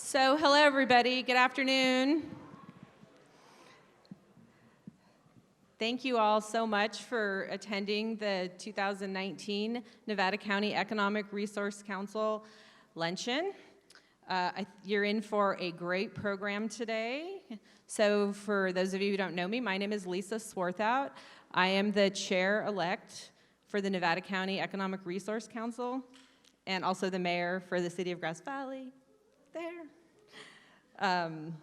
So, hello everybody, good afternoon. Thank you all so much for attending the 2019 Nevada County Economic Resource Council Luncheon. You're in for a great program today. So for those of you who don't know me, my name is Lisa Swarthout. I am the chair-elect for the Nevada County Economic Resource Council and also the mayor for the city of Grass Valley. There. And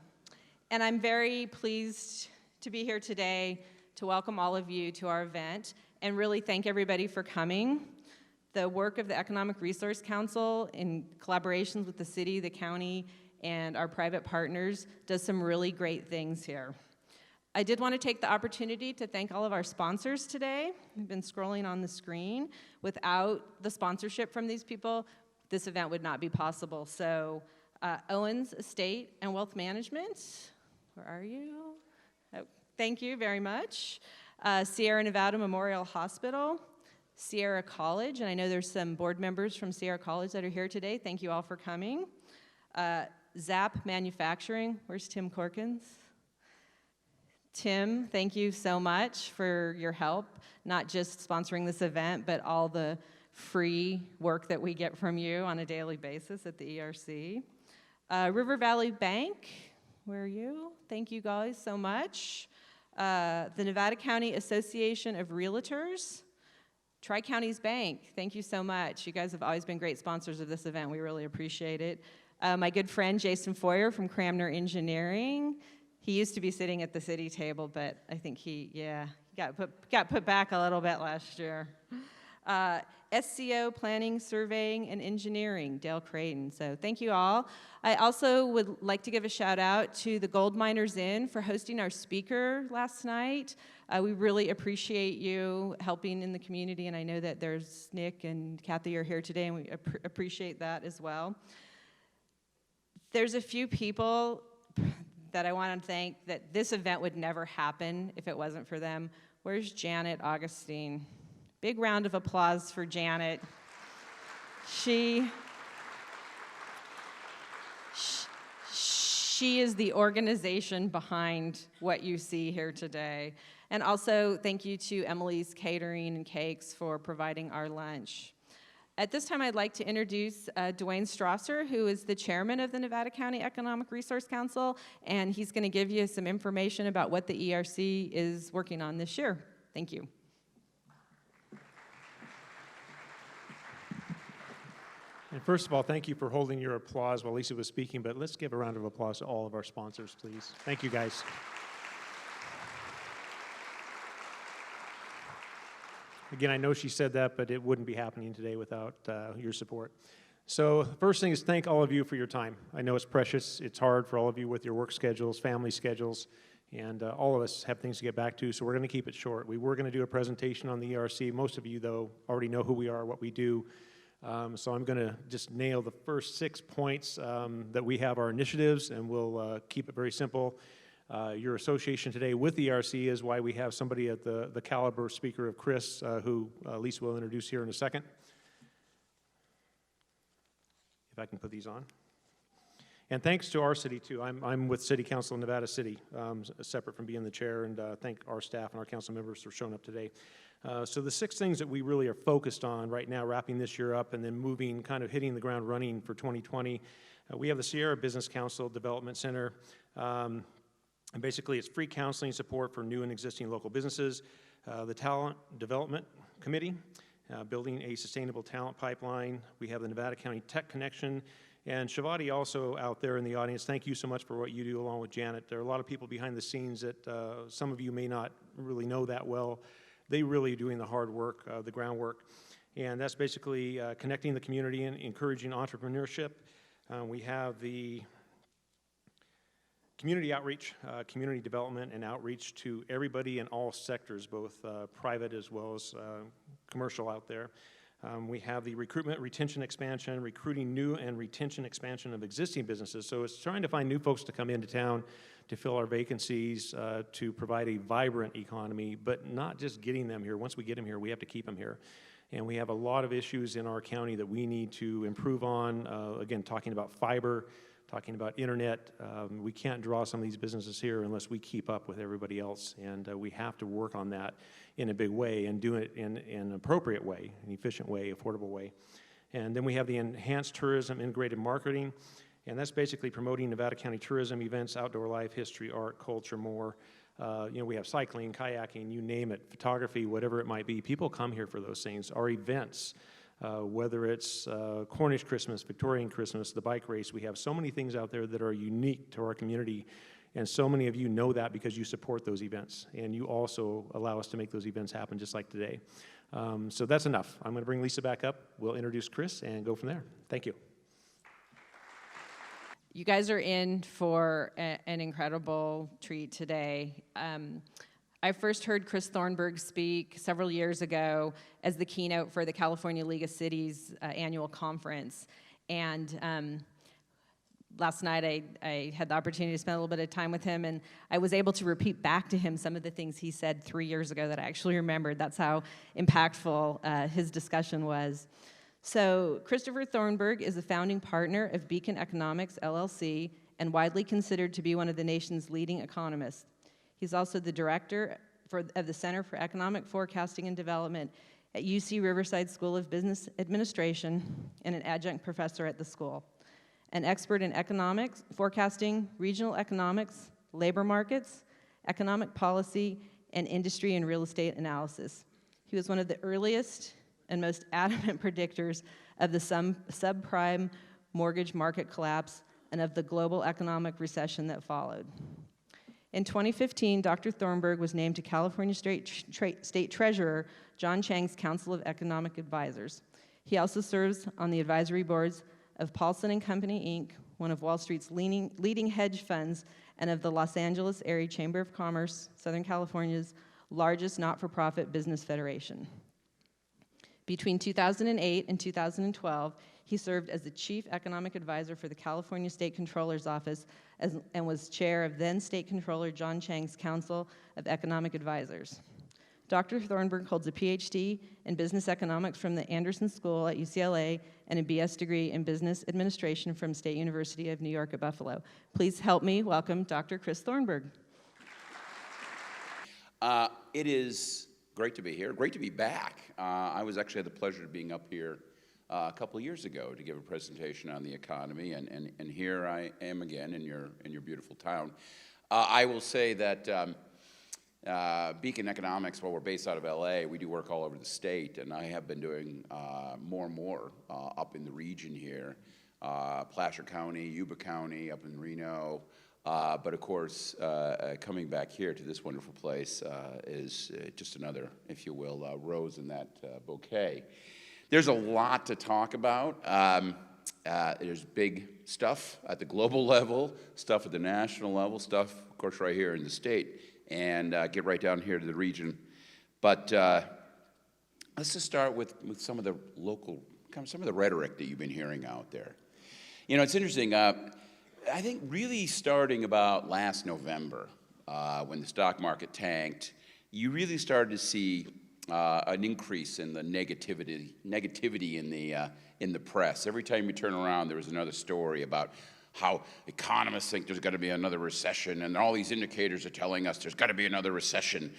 I'm very pleased to be here today to welcome all of you to our event and really thank everybody for coming. The work of the Economic Resource Council in collaborations with the city, the county, and our private partners does some really great things here. I did want to take the opportunity to thank all of our sponsors today. We've been scrolling on the screen. Without the sponsorship from these people, this event would not be possible. So Owens Estate and Wealth Management, where are you? Oh, thank you very much. Sierra Nevada Memorial Hospital, Sierra College, and I know there's some board members from Sierra College that are here today. Thank you all for coming. Zap Manufacturing, where's Tim Corkins? Tim, thank you so much for your help, not just sponsoring this event, but all the free work that we get from you on a daily basis at the ERC. River Valley Bank, where are you? Thank you guys so much. The Nevada County Association of Realtors, Tri-Counties Bank, thank you so much. You guys have always been great sponsors of this event. We really appreciate it. My good friend Jason Foyer from Cramner Engineering. He used to be sitting at the city table, but I think he got put back a little bit last year. SCO Planning, Surveying, and Engineering, Dale Creighton. So thank you all. I also would like to give a shout out to the Gold Miners Inn for hosting our speaker last night. We really appreciate you helping in the community, and I know that there's Nick and Kathy are here today, and we appreciate that as well. There's a few people that I want to thank that this event would never happen if it wasn't for them. Where's Janet Augustine? Big round of applause for Janet. She is the organization behind what you see here today. And also, thank you to Emily's Catering and Cakes for providing our lunch. At this time, I'd like to introduce Dwayne Strasser, who is the chairman of the Nevada County Economic Resource Council, and he's going to give you some information about what the ERC is working on this year. Thank you. And first of all, thank you for holding your applause while Lisa was speaking, but let's give a round of applause to all of our sponsors, please. Thank you, guys. Again, I know she said that, but it wouldn't be happening today without your support. So the first thing is thank all of you for your time. I know it's precious. It's hard for all of you with your work schedules, family schedules, and all of us have things to get back to, so we're going to keep it short. We were going to do a presentation on the ERC. Most of you, though, already know who we are, what we do. So I'm going to just nail the first 6 points that we have our initiatives, and we'll keep it very simple. Your association today with the ERC is why we have somebody at the caliber speaker of Chris, who Lisa will introduce here in a second. If I can put these on. And thanks to our city, too. I'm with City Council in Nevada City, separate from being the chair, and thank our staff and our council members for showing up today. So the 6 things that we really are focused on right now, wrapping this year up and then moving, kind of hitting the ground running for 2020, we have the Sierra Business Council Development Center. And basically, it's free counseling support for new and existing local businesses. The Talent Development Committee, building a sustainable talent pipeline. We have the Nevada County Tech Connection. And Shavati also out there in the audience, thank you so much for what you do along with Janet. There are a lot of people behind the scenes that some of you may not really know that well. They really are doing the hard work, the groundwork. And that's basically connecting the community and encouraging entrepreneurship. We have the community outreach, community development and outreach to everybody in all sectors, both private as well as commercial out there. We have the recruitment, retention expansion, recruiting new and retention expansion of existing businesses. So it's trying to find new folks to come into town to fill our vacancies, to provide a vibrant economy, but not just getting them here. Once we get them here, we have to keep them here. And we have a lot of issues in our county that we need to improve on. Again, talking about fiber, talking about internet. We can't draw some of these businesses here unless we keep up with everybody else. And we have to work on that in a big way and do it in an appropriate way, an efficient way, affordable way. And then we have the enhanced tourism, integrated marketing. And that's basically promoting Nevada County tourism, events, outdoor life, history, art, culture, more. We have cycling, kayaking, you name it, photography, whatever it might be. People come here for those things. Our events, whether it's Cornish Christmas, Victorian Christmas, the bike race, we have so many things out there that are unique to our community. And so many of you know that because you support those events. And you also allow us to make those events happen just like today. So that's enough. I'm going to bring Lisa back up. We'll introduce Chris and go from there. Thank you. You guys are in for an incredible treat today. I first heard Chris Thornberg speak several years ago as the keynote for the California League of Cities annual conference. And last night I had the opportunity to spend a little bit of time with him, and I was able to repeat back to him some of the things he said 3 years ago that I actually remembered. That's how impactful his discussion was. So Christopher Thornberg is a founding partner of Beacon Economics, LLC, and widely considered to be one of the nation's leading economists. He's also the director of the Center for Economic Forecasting and Development at UC Riverside School of Business Administration and an adjunct professor at the school. An expert in economics, forecasting, regional economics, labor markets, economic policy, and industry and real estate analysis. He was one of the earliest and most adamant predictors of the subprime mortgage market collapse and of the global economic recession that followed. In 2015, Dr. Thornberg was named to California State Treasurer John Chang's Council of Economic Advisors. He also serves on the advisory boards of Paulson & Company, Inc., one of Wall Street's leading hedge funds, and of the Los Angeles Area Chamber of Commerce, Southern California's largest not-for-profit business federation. Between 2008 and 2012, he served as the Chief Economic Advisor for the California State Controller's Office and was chair of then State Controller John Chang's Council of Economic Advisors. Dr. Thornberg holds a PhD in business economics from the Anderson School at UCLA and a BS degree in business administration from State University of New York at Buffalo. Please help me welcome Dr. Chris Thornberg. It is great to be here, great to be back. I was actually had the pleasure of being up here a couple of years ago to give a presentation on the economy, and here I am again in your beautiful town. I will say that Beacon Economics, while we're based out of LA, we do work all over the state, and I have been doing more and more up in the region here, Placer County, Yuba County, up in Reno. But of course, coming back here to this wonderful place is just another, if you will, rose in that bouquet. There's a lot to talk about. There's big stuff at the global level, stuff at the national level, stuff, of course, right here in the state, and get right down here to the region. But let's just start with some of the local, some of the rhetoric that you've been hearing out there. You know, it's interesting. I think really starting about last November, when the stock market tanked, you really started to see an increase in the negativity in the press. Every time you turn around, there was another story about how economists think there's going to be another recession, and all these indicators are telling us there's got to be another recession.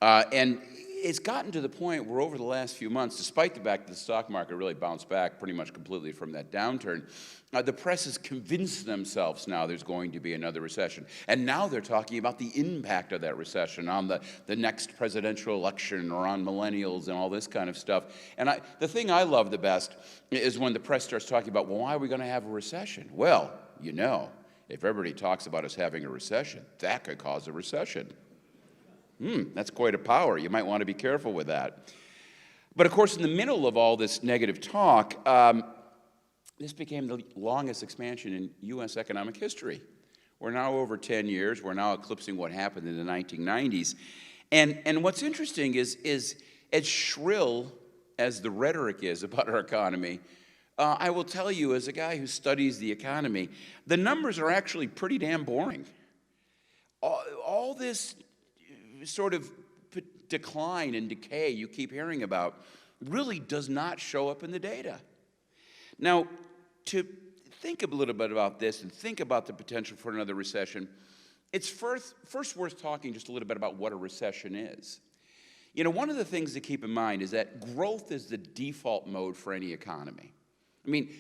And it's gotten to the point where over the last few months, despite the fact that the stock market really bounced back pretty much completely from that downturn, the press has convinced themselves now there's going to be another recession. And now they're talking about the impact of that recession on the next presidential election or on millennials and all this kind of stuff. And the thing I love the best is when the press starts talking about, well, why are we going to have a recession? Well, you know, if everybody talks about us having a recession, that could cause a recession. That's quite a power. You might want to be careful with that. But of course, in the middle of all this negative talk, this became the longest expansion in U.S. economic history. We're now over 10 years. We're now eclipsing what happened in the 1990s. And what's interesting is as shrill as the rhetoric is about our economy, I will tell you, as a guy who studies the economy, the numbers are actually pretty damn boring. All this sort of decline and decay you keep hearing about, really does not show up in the data. Now, to think a little bit about this and think about the potential for another recession, it's first worth talking just a little bit about what a recession is. You know, one of the things to keep in mind is that growth is the default mode for any economy. I mean,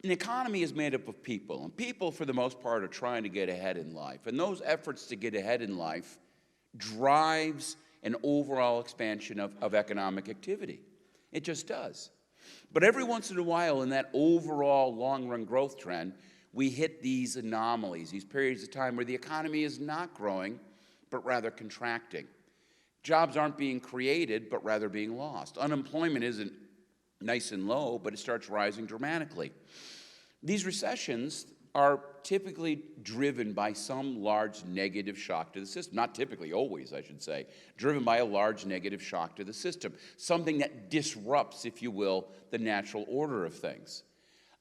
an economy is made up of people, and people, for the most part, are trying to get ahead in life. And those efforts to get ahead in life drives an overall expansion of economic activity. It just does. But every once in a while, in that overall long-run growth trend, we hit these anomalies, these periods of time where the economy is not growing, but rather contracting. Jobs aren't being created, but rather being lost. Unemployment isn't nice and low, but it starts rising dramatically. These recessions are typically driven by some large negative shock to the system. Not typically, always, I should say. Driven by a large negative shock to the system. Something that disrupts, if you will, the natural order of things.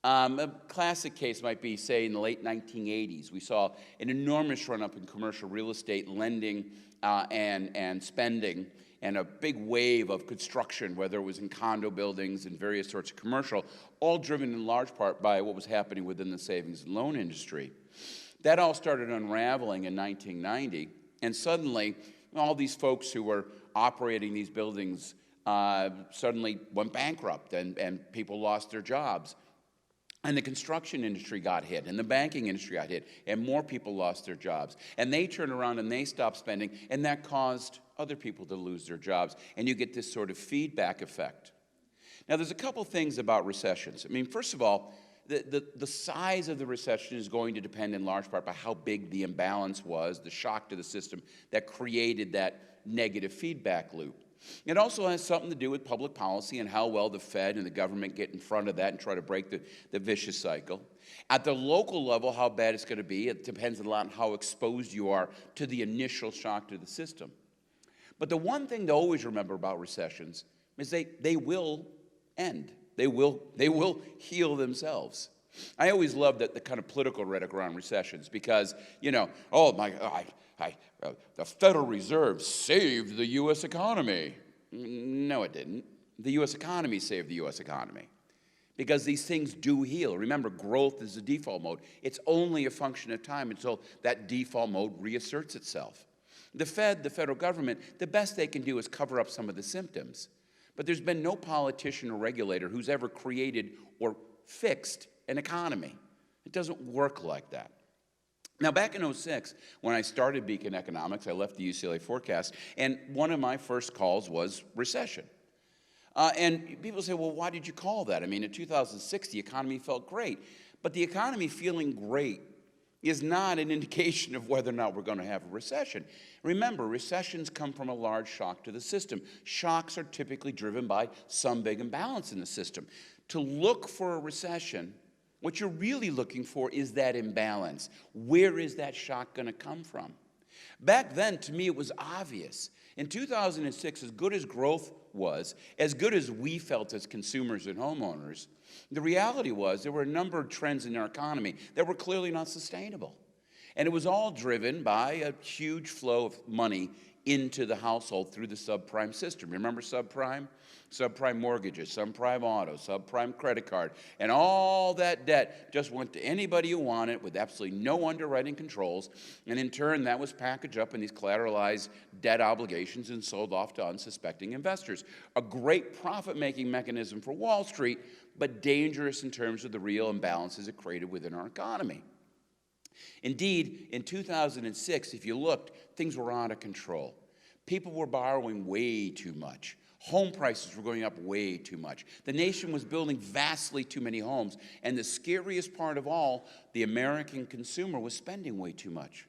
A classic case might be, say, in the late 1980s, we saw an enormous run-up in commercial real estate lending and spending, and a big wave of construction, whether it was in condo buildings and various sorts of commercial, all driven in large part by what was happening within the savings and loan industry. That all started unraveling in 1990, and suddenly all these folks who were operating these buildings suddenly went bankrupt, and people lost their jobs. And the construction industry got hit, and the banking industry got hit, and more people lost their jobs. And they turned around and they stopped spending, and that caused other people to lose their jobs. And you get this sort of feedback effect. Now, there's a couple things about recessions. I mean, first of all, the size of the recession is going to depend in large part by how big the imbalance was, the shock to the system that created that negative feedback loop. It also has something to do with public policy and how well the Fed and the government get in front of that and try to break the vicious cycle. At the local level, how bad it's going to be, it depends a lot on how exposed you are to the initial shock to the system. But the one thing to always remember about recessions is they will end. They will heal themselves. I always love the kind of political rhetoric around recessions because, you know, oh my God, the Federal Reserve saved the U.S. economy. No, it didn't. The U.S. economy saved the U.S. economy because these things do heal. Remember, growth is the default mode. It's only a function of time until that default mode reasserts itself. The Fed, the federal government, the best they can do is cover up some of the symptoms. But there's been no politician or regulator who's ever created or fixed an economy. It doesn't work like that. Now, back in 2006, when I started Beacon Economics, I left the UCLA forecast, and one of my first calls was recession. And people say, well, why did you call that? I mean, in 2006, the economy felt great. But the economy feeling great is not an indication of whether or not we're going to have a recession. Remember, recessions come from a large shock to the system. Shocks are typically driven by some big imbalance in the system. To look for a recession, what you're really looking for is that imbalance. Where is that shock going to come from? Back then, to me, it was obvious. In 2006, as good as growth was, as good as we felt as consumers and homeowners, the reality was there were a number of trends in our economy that were clearly not sustainable. And it was all driven by a huge flow of money into the household through the subprime system. Remember subprime? Subprime mortgages, subprime auto, subprime credit card, and all that debt just went to anybody who wanted with absolutely no underwriting controls, and in turn that was packaged up in these collateralized debt obligations and sold off to unsuspecting investors. A great profit-making mechanism for Wall Street, but dangerous in terms of the real imbalances it created within our economy. Indeed, in 2006, if you looked, things were out of control. People were borrowing way too much. Home prices were going up way too much. The nation was building vastly too many homes. And the scariest part of all, the American consumer was spending way too much.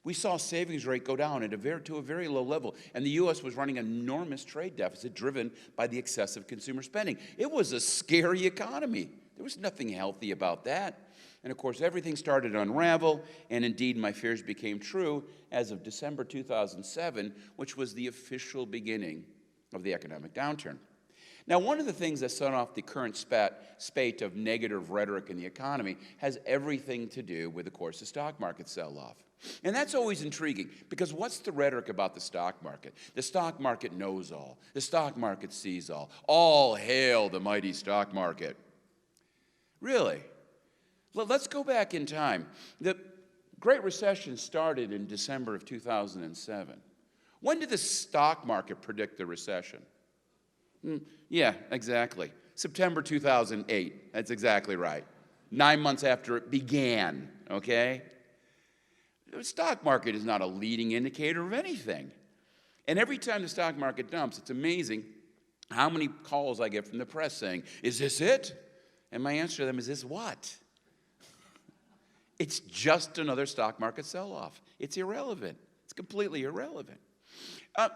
We saw savings rate go down to a very low level. And the U.S. was running an enormous trade deficit driven by the excessive consumer spending. It was a scary economy. There was nothing healthy about that. And of course, everything started to unravel, and indeed my fears became true as of December 2007, which was the official beginning of the economic downturn. Now, one of the things that set off the current spate of negative rhetoric in the economy has everything to do with, of course, the stock market sell-off. And that's always intriguing, because what's the rhetoric about the stock market? The stock market knows all. The stock market sees all. All hail the mighty stock market. Really? Well, let's go back in time. The Great Recession started in December of 2007. When did the stock market predict the recession? Yeah, exactly. September 2008. That's exactly right. 9 months after it began, okay? The stock market is not a leading indicator of anything. And every time the stock market dumps, it's amazing how many calls I get from the press saying, "Is this it?" And my answer to them is, "This what?" It's just another stock market sell-off. It's irrelevant. It's completely irrelevant.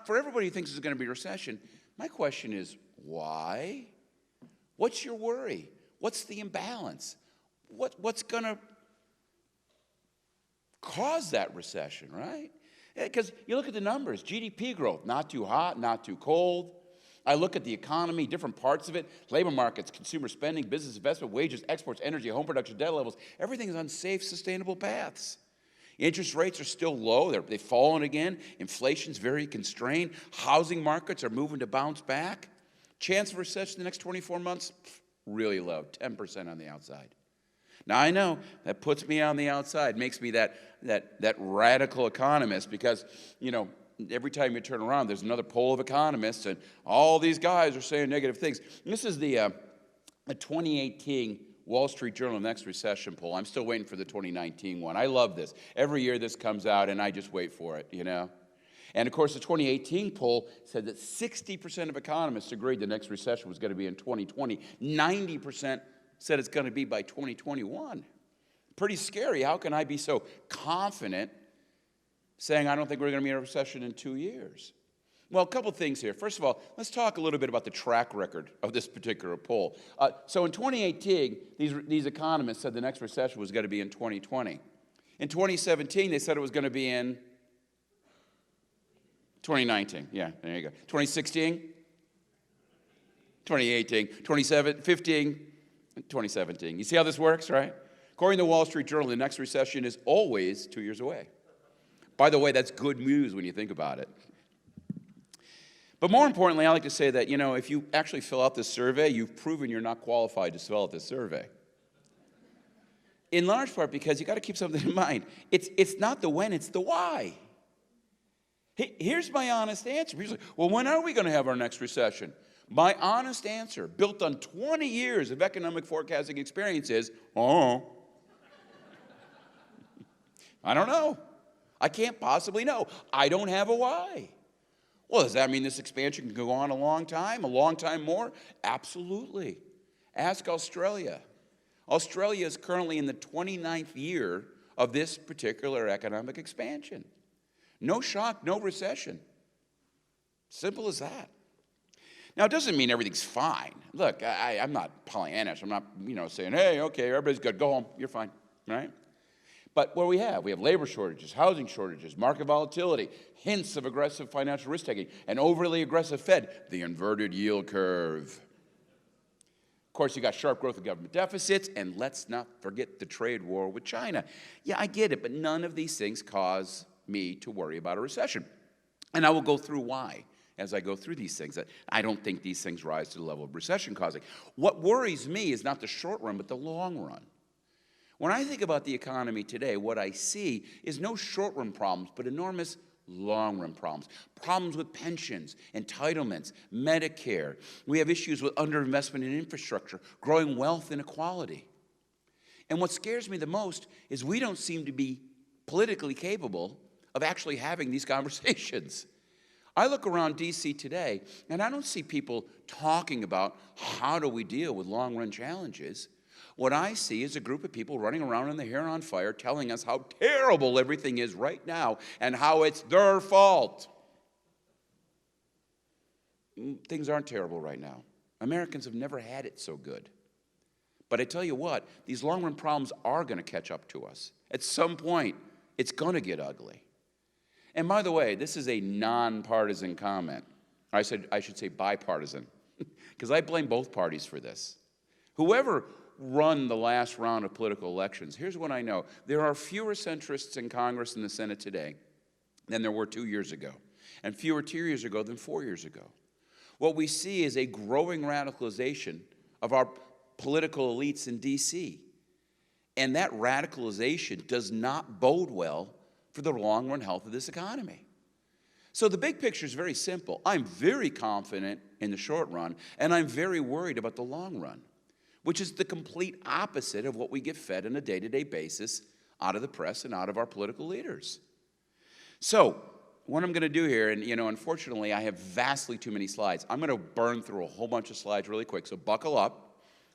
For everybody who thinks there's going to be a recession, my question is, why? What's your worry? What's the imbalance? What's going to cause that recession, right? Because you look at the numbers, GDP growth, not too hot, not too cold. I look at the economy, different parts of it, labor markets, consumer spending, business investment, wages, exports, energy, home production, debt levels. Everything is on safe, sustainable paths. Interest rates are still low. They've fallen again. Inflation's very constrained. Housing markets are moving to bounce back. Chance of recession in the next 24 months, really low, 10% on the outside. Now, I know that puts me on the outside, makes me that radical economist, because, you know, every time you turn around, there's another poll of economists, and all these guys are saying negative things. And this is the 2018 Wall Street Journal Next Recession poll. I'm still waiting for the 2019 one. I love this. Every year this comes out, and I just wait for it, you know. And, of course, the 2018 poll said that 60% of economists agreed the next recession was going to be in 2020. 90% said it's going to be by 2021. Pretty scary. How can I be so confident saying I don't think we're going to be in a recession in 2 years? Well, a couple things here. First of all, let's talk a little bit about the track record of this particular poll. So in 2018, these economists said the next recession was going to be in 2020. In 2017, they said it was going to be in 2019. Yeah, there you go. 2016, 2018, 2015, 2017. You see how this works, right? According to the Wall Street Journal, the next recession is always 2 years away. By the way, that's good news when you think about it. But more importantly, I like to say that, you know, if you actually fill out this survey, you've proven you're not qualified to fill out this survey. In large part because you got to keep something in mind. It's not the when, it's the why. Here's my honest answer. People say, well, when are we going to have our next recession? My honest answer, built on 20 years of economic forecasting experience, is, I don't know. I can't possibly know. I don't have a why. Well, does that mean this expansion can go on a long time more? Absolutely. Ask Australia. Australia is currently in the 29th year of this particular economic expansion. No shock, no recession. Simple as that. Now, it doesn't mean everything's fine. Look, I'm not Pollyannish. I'm not, saying, hey, okay, everybody's good, go home, you're fine, right? But what do we have? We have labor shortages, housing shortages, market volatility, hints of aggressive financial risk-taking, an overly aggressive Fed, the inverted yield curve. Of course, you got sharp growth of government deficits, and let's not forget the trade war with China. Yeah, I get it, but none of these things cause me to worry about a recession. And I will go through why as I go through these things. I don't think these things rise to the level of recession causing. What worries me is not the short run, but the long run. When I think about the economy today, what I see is no short-run problems, but enormous long-run problems. Problems with pensions, entitlements, Medicare. We have issues with underinvestment in infrastructure, growing wealth inequality. And what scares me the most is we don't seem to be politically capable of actually having these conversations. I look around D.C. today, and I don't see people talking about how do we deal with long-run challenges. What I see is a group of people running around in the hair on fire telling us how terrible everything is right now and how it's their fault. Things aren't terrible right now. Americans have never had it so good. But I tell you what, these long-run problems are going to catch up to us. At some point, it's going to get ugly. And by the way, this is a nonpartisan comment. I should say bipartisan. because I blame both parties for this. Whoever run the last round of political elections, here's what I know. There are fewer centrists in Congress and the Senate today than there were 2 years ago, and fewer 2 years ago than 4 years ago. What we see is a growing radicalization of our political elites in D.C., and that radicalization does not bode well for the long-run health of this economy. So the big picture is very simple. I'm very confident in the short run, and I'm very worried about the long run, which is the complete opposite of what we get fed on a day-to-day basis out of the press and out of our political leaders. So what I'm going to do here, and unfortunately I have vastly too many slides. I'm going to burn through a whole bunch of slides really quick, so buckle up.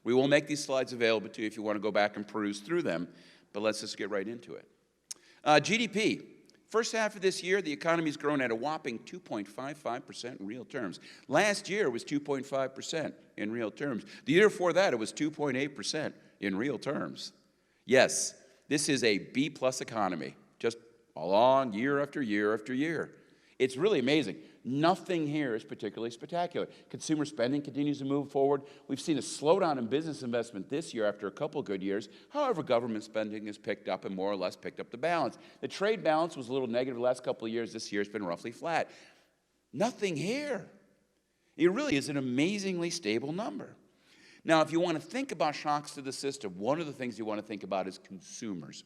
We will make these slides available to you if you want to go back and peruse through them, but let's just get right into it. GDP. First half of this year, the economy's grown at a whopping 2.55% in real terms. Last year, it was 2.5% in real terms. The year before that, it was 2.8% in real terms. Yes, this is a B-plus economy, just along year after year after year. It's really amazing. Nothing here is particularly spectacular. Consumer spending continues to move forward. We've seen a slowdown in business investment this year after a couple good years. However, government spending has picked up and more or less picked up the balance. The trade balance was a little negative the last couple of years. This year it's been roughly flat. Nothing here. It really is an amazingly stable number. Now, if you want to think about shocks to the system, one of the things you want to think about is consumers.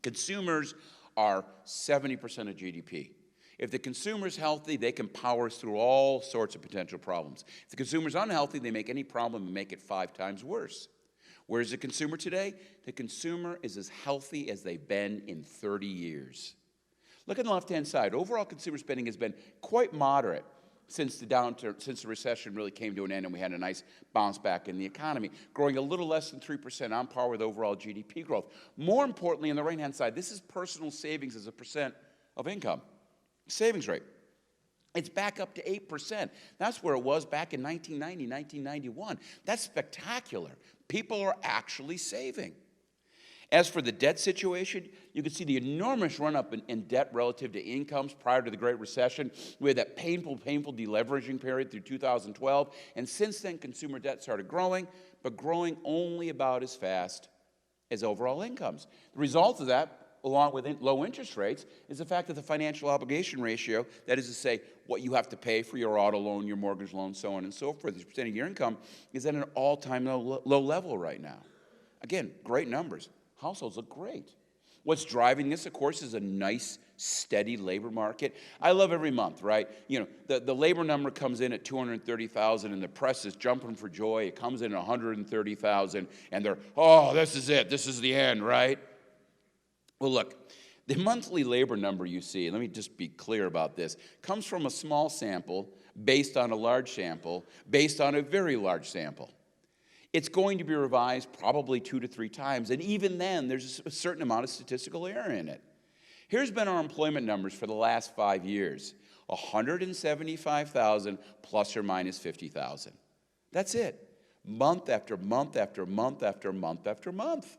Consumers are 70% of GDP. If the consumer's healthy, they can power us through all sorts of potential problems. If the consumer's unhealthy, they make any problem and make it 5 times worse. Where's the consumer today? The consumer is as healthy as they've been in 30 years. Look at the left-hand side. Overall consumer spending has been quite moderate since the recession really came to an end and we had a nice bounce back in the economy, growing a little less than 3% on par with overall GDP growth. More importantly, on the right-hand side, this is personal savings as a percent of income. Savings rate. It's back up to 8%. That's where it was back in 1990, 1991. That's spectacular. People are actually saving. As for the debt situation, you can see the enormous run-up in debt relative to incomes prior to the Great Recession. We had that painful deleveraging period through 2012. And since then, consumer debt started growing, but growing only about as fast as overall incomes. The result of that, along with low interest rates, is the fact that the financial obligation ratio, that is to say, what you have to pay for your auto loan, your mortgage loan, so on and so forth, as a percent of your income, is at an all-time low level right now. Again, great numbers. Households look great. What's driving this, of course, is a nice, steady labor market. I love every month, right? The labor number comes in at 230,000, and the press is jumping for joy. It comes in at 130,000, and they're, oh, this is it. This is the end, right? Well, look, the monthly labor number you see, and let me just be clear about this, comes from a small sample based on a large sample, based on a very large sample. It's going to be revised probably 2 to 3 times, and even then, there's a certain amount of statistical error in it. Here's been our employment numbers for the last 5 years, 175,000 plus or minus 50,000. That's it. Month after month after month after month after month.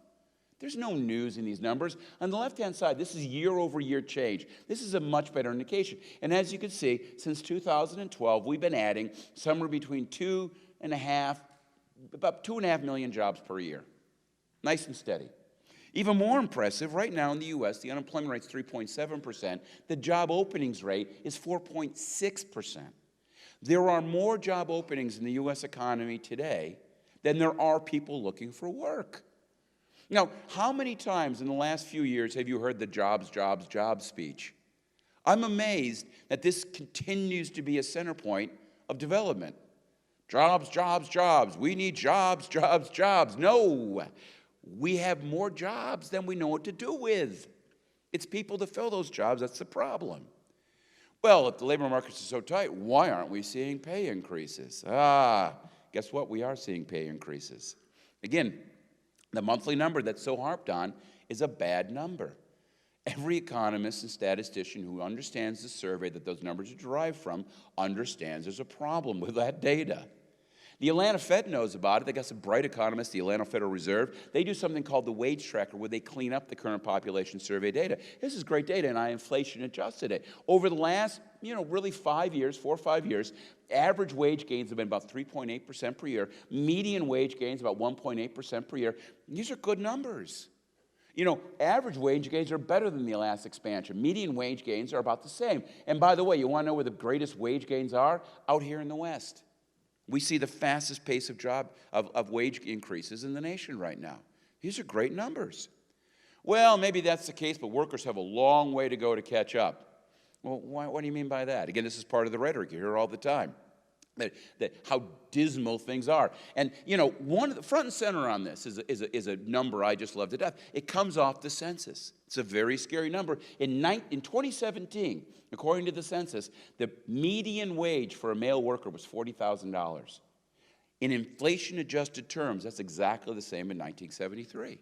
There's no news in these numbers. On the left-hand side, this is year-over-year change. This is a much better indication. And as you can see, since 2012, we've been adding somewhere between about 2.5 million jobs per year. Nice and steady. Even more impressive, right now in the U.S., the unemployment rate's 3.7%. The job openings rate is 4.6%. There are more job openings in the U.S. economy today than there are people looking for work. Now, how many times in the last few years have you heard the jobs, jobs, jobs speech? I'm amazed that this continues to be a center point of development. Jobs, jobs, jobs. We need jobs, jobs, jobs. No, we have more jobs than we know what to do with. It's people to fill those jobs. That's the problem. Well, if the labor markets are so tight, why aren't we seeing pay increases? Guess what? We are seeing pay increases. Again, the monthly number that's so harped on is a bad number. Every economist and statistician who understands the survey that those numbers are derived from understands there's a problem with that data. The Atlanta Fed knows about it. They got some bright economists, the Atlanta Federal Reserve. They do something called the wage tracker, where they clean up the current population survey data. This is great data, and I inflation adjusted it. Over the last, really 5 years, 4 or 5 years, average wage gains have been about 3.8% per year. Median wage gains about 1.8% per year. These are good numbers. Average wage gains are better than the last expansion. Median wage gains are about the same. And by the way, you want to know where the greatest wage gains are? Out here in the West. We see the fastest pace of wage increases in the nation right now. These are great numbers. Well, maybe that's the case, but workers have a long way to go to catch up. Well, what do you mean by that? Again, this is part of the rhetoric you hear all the time, that how dismal things are. And, one of the front and center on this is a number I just love to death. It comes off the census. It's a very scary number. In 2017, according to the census, the median wage for a male worker was $40,000. In inflation-adjusted terms, that's exactly the same in 1973.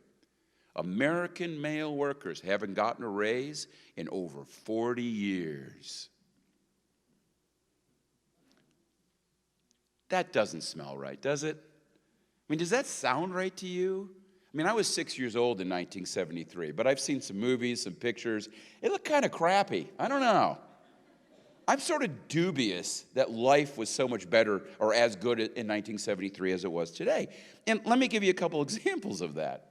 American male workers haven't gotten a raise in over 40 years. That doesn't smell right, does it? Does that sound right to you? I was 6 years old in 1973, but I've seen some movies, some pictures. It looked kind of crappy. I don't know. I'm sort of dubious that life was so much better or as good in 1973 as it was today. And let me give you a couple examples of that.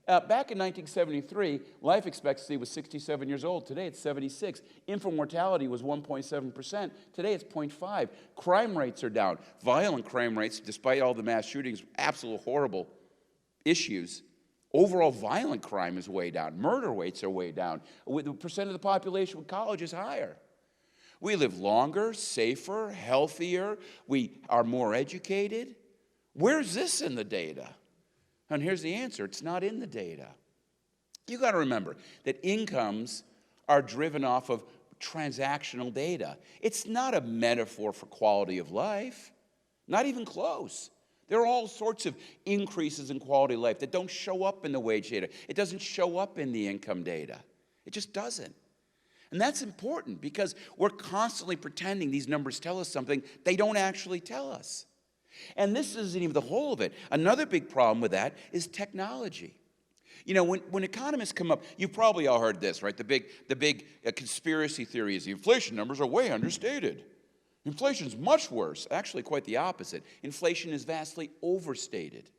Back in 1973, life expectancy was 67 years old. Today it's 76. Infant mortality was 1.7%. Today it's 0.5. Crime rates are down. Violent crime rates, despite all the mass shootings, absolute horrible issues. Overall violent crime is way down. Murder rates are way down. The percent of the population with college is higher. We live longer, safer, healthier. We are more educated. Where's this in the data? And here's the answer. It's not in the data. You got to remember that incomes are driven off of transactional data. It's not a metaphor for quality of life. Not even close. There are all sorts of increases in quality of life that don't show up in the wage data. It doesn't show up in the income data. It just doesn't. And that's important because we're constantly pretending these numbers tell us something they don't actually tell us. And this isn't even the whole of it. Another big problem with that is technology. When economists come up, you've probably all heard this, right? The big conspiracy theory is the inflation numbers are way understated. Inflation's much worse. Actually, quite the opposite. Inflation is vastly overstated.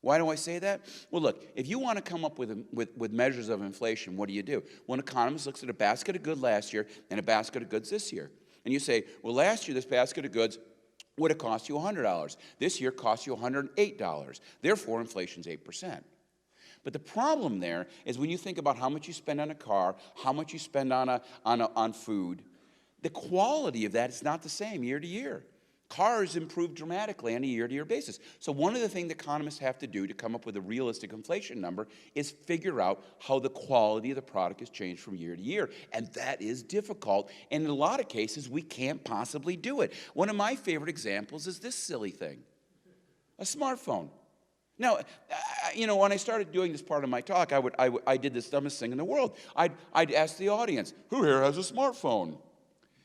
Why do I say that? Well, look, if you want to come up with measures of inflation, what do? Well, an economist looks at a basket of goods last year and a basket of goods this year. And you say, well, last year this basket of goods would have cost you $100. This year cost you $108. Therefore, inflation's 8%. But the problem there is when you think about how much you spend on a car, how much you spend on food, the quality of that is not the same year to year. Cars improve dramatically on a year-to-year basis. So one of the things economists have to do to come up with a realistic inflation number is figure out how the quality of the product has changed from year to year. And that is difficult. And in a lot of cases, we can't possibly do it. One of my favorite examples is this silly thing, a smartphone. Now, when I started doing this part of my talk, I did this dumbest thing in the world. I'd ask the audience, who here has a smartphone?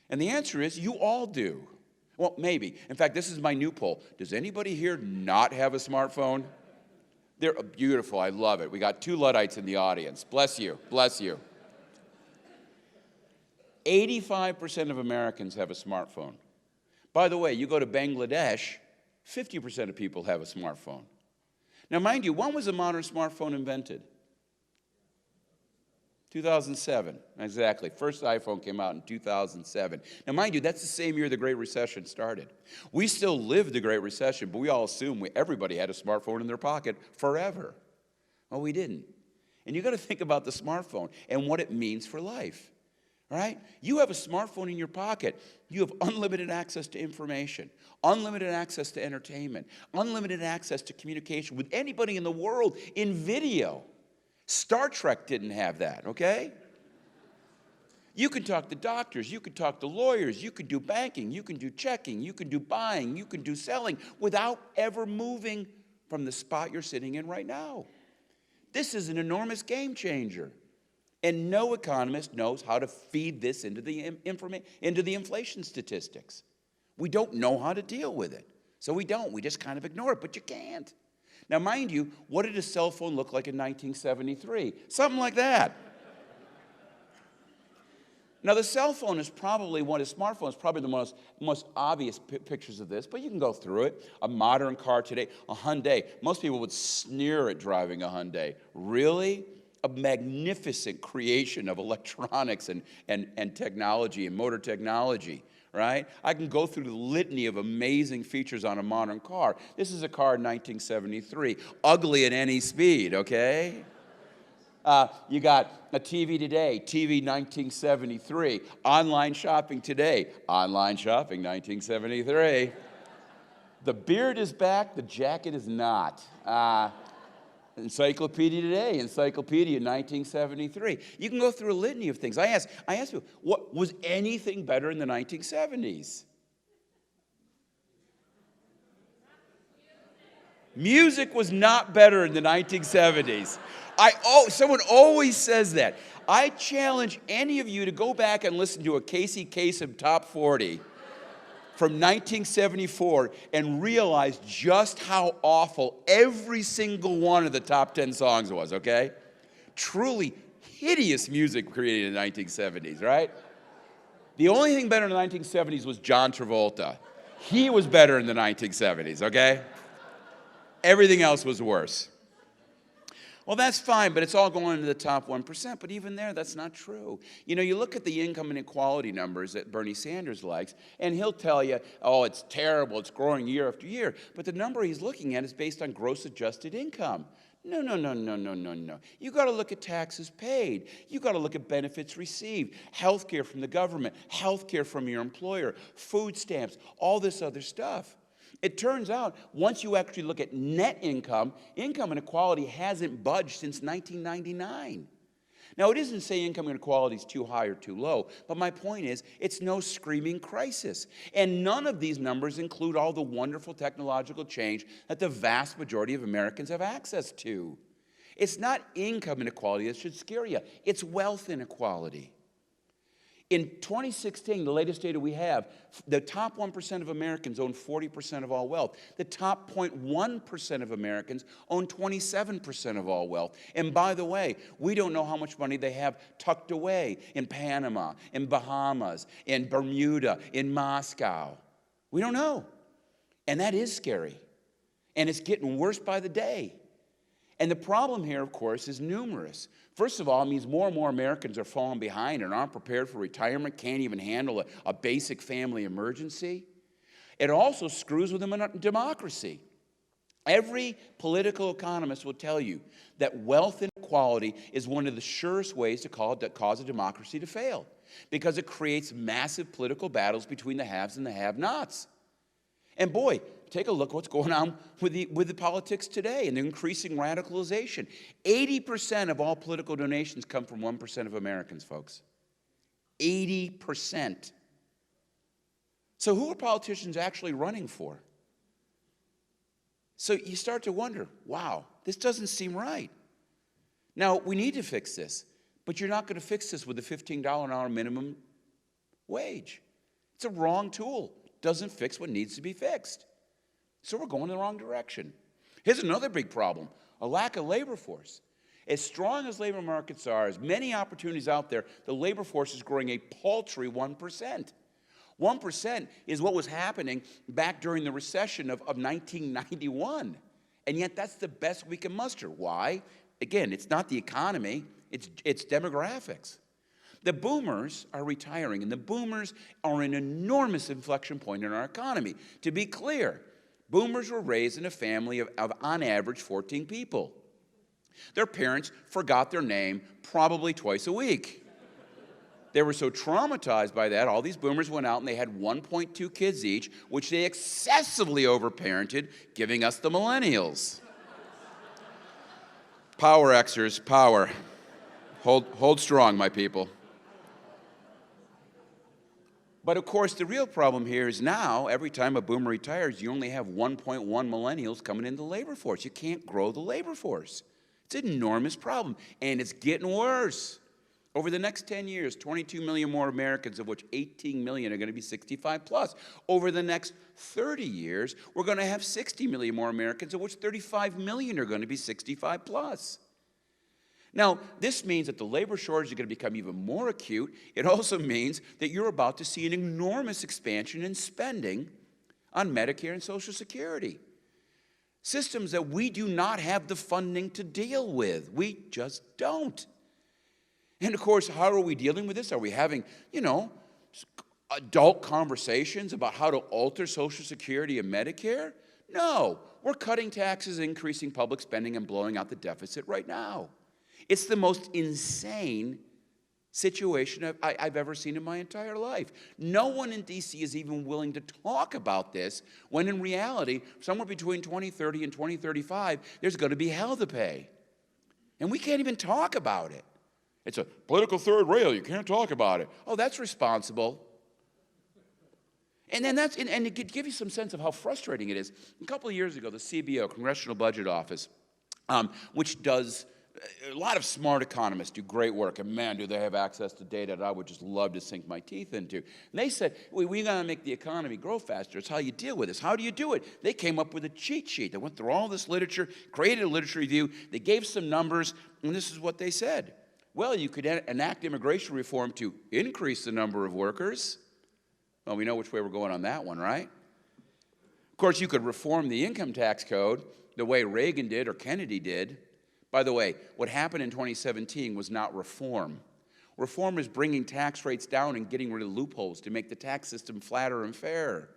And the answer is, you all do. Well, maybe. In fact, this is my new poll. Does anybody here not have a smartphone? They're beautiful. I love it. We got 2 Luddites in the audience. Bless you. Bless you. 85% of Americans have a smartphone. By the way, you go to Bangladesh, 50% of people have a smartphone. Now, mind you, when was a modern smartphone invented? 2007, exactly. First iPhone came out in 2007. Now, mind you, that's the same year the Great Recession started. We still lived the Great Recession, but we all assume everybody had a smartphone in their pocket forever. Well, we didn't. And you got to think about the smartphone and what it means for life, right? You have a smartphone in your pocket. You have unlimited access to information, unlimited access to entertainment, unlimited access to communication with anybody in the world in video. Star Trek didn't have that, okay? You can talk to doctors, you can talk to lawyers, you can do banking, you can do checking, you can do buying, you can do selling without ever moving from the spot you're sitting in right now. This is an enormous game changer. And no economist knows how to feed this into the inflation statistics. We don't know how to deal with it. So we don't. We just kind of ignore it, but you can't. Now, mind you, what did a cell phone look like in 1973? Something like that. Now, the cell phone is probably a smartphone is probably the most obvious pictures of this, but you can go through it. A modern car today, a Hyundai. Most people would sneer at driving a Hyundai. Really? A magnificent creation of electronics and technology and motor technology, right? I can go through the litany of amazing features on a modern car. This is a car in 1973, ugly at any speed, okay? You got a TV today, TV 1973. Online shopping today, online shopping 1973. The beard is back, the jacket is not. Encyclopedia today, encyclopedia 1973. You can go through a litany of things. I asked you, what was anything better in the 1970s? Music was not better in the 1970s. Someone always says that. I challenge any of you to go back and listen to a Casey Kasem Top 40 from 1974 and realize just how awful every single one of the top 10 songs was, okay? Truly hideous music created in the 1970s, right? The only thing better in the 1970s was John Travolta. He was better in the 1970s, okay? Everything else was worse. Well, that's fine, but it's all going into the top 1%. But even there, that's not true. You know, you look at the income inequality numbers that Bernie Sanders likes, and he'll tell you, oh, it's terrible, it's growing year after year. But the number he's looking at is based on gross adjusted income. No. You got to look at taxes paid. You got to look at benefits received, health care from the government, health care from your employer, food stamps, all this other stuff. It turns out, once you actually look at net income, income inequality hasn't budged since 1999. Now, it isn't saying income inequality is too high or too low, but my point is, it's no screaming crisis. And none of these numbers include all the wonderful technological change that the vast majority of Americans have access to. It's not income inequality that should scare you. It's wealth inequality. In 2016, the latest data we have, the top 1% of Americans own 40% of all wealth. The top 0.1% of Americans own 27% of all wealth. And by the way, we don't know how much money they have tucked away in Panama, in Bahamas, in Bermuda, in Moscow. We don't know. And that is scary. And it's getting worse by the day. And the problem here, of course, is numerous. First of all, it means more and more Americans are falling behind and aren't prepared for retirement, can't even handle a basic family emergency. It also screws with democracy. Every political economist will tell you that wealth inequality is one of the surest ways to cause a democracy to fail, because it creates massive political battles between the haves and the have-nots. And boy, take a look what's going on with the politics today and the increasing radicalization. 80% of all political donations come from 1% of Americans, folks. 80%. So who are politicians actually running for? So you start to wonder, wow, this doesn't seem right. Now, we need to fix this, but you're not going to fix this with a $15 an hour minimum wage. It's a wrong tool. Doesn't fix what needs to be fixed. So we're going in the wrong direction. Here's another big problem, a lack of labor force. As strong as labor markets are, as many opportunities out there, the labor force is growing a paltry 1%. 1% is what was happening back during the recession of 1991. And yet that's the best we can muster. Why? Again, it's not the economy, it's demographics. The boomers are retiring, and the boomers are an enormous inflection point in our economy. To be clear, boomers were raised in a family of on average, 14 people. Their parents forgot their name probably twice a week. They were so traumatized by that, all these boomers went out and they had 1.2 kids each, which they excessively overparented, giving us the millennials. Power Xers, power. Hold strong, my people. But of course, the real problem here is now, every time a boomer retires, you only have 1.1 millennials coming into the labor force. You can't grow the labor force. It's an enormous problem, and it's getting worse. Over the next 10 years, 22 million more Americans, of which 18 million are going to be 65 plus. Over the next 30 years, we're going to have 60 million more Americans, of which 35 million are going to be 65 plus. Now, this means that the labor shortage is going to become even more acute. It also means that you're about to see an enormous expansion in spending on Medicare and Social Security. Systems that we do not have the funding to deal with. We just don't. And of course, how are we dealing with this? Are we having, adult conversations about how to alter Social Security and Medicare? No, we're cutting taxes, increasing public spending, and blowing out the deficit right now. It's the most insane situation I've ever seen in my entire life. No one in D.C. is even willing to talk about this, when in reality, somewhere between 2030 and 2035, there's going to be hell to pay. And we can't even talk about it. It's a political third rail. You can't talk about it. Oh, that's responsible. And then and to give you some sense of how frustrating it is, a couple of years ago, the CBO, Congressional Budget Office, which does a lot of smart economists do great work, and man, do they have access to data that I would just love to sink my teeth into. And they said, we got to make the economy grow faster. It's how you deal with this. How do you do it? They came up with a cheat sheet. They went through all this literature, created a literature review. They gave some numbers, and this is what they said. Well, you could enact immigration reform to increase the number of workers. Well, we know which way we're going on that one, right? Of course, you could reform the income tax code the way Reagan did or Kennedy did. By the way, what happened in 2017 was not reform. Reform is bringing tax rates down and getting rid of loopholes to make the tax system flatter and fairer.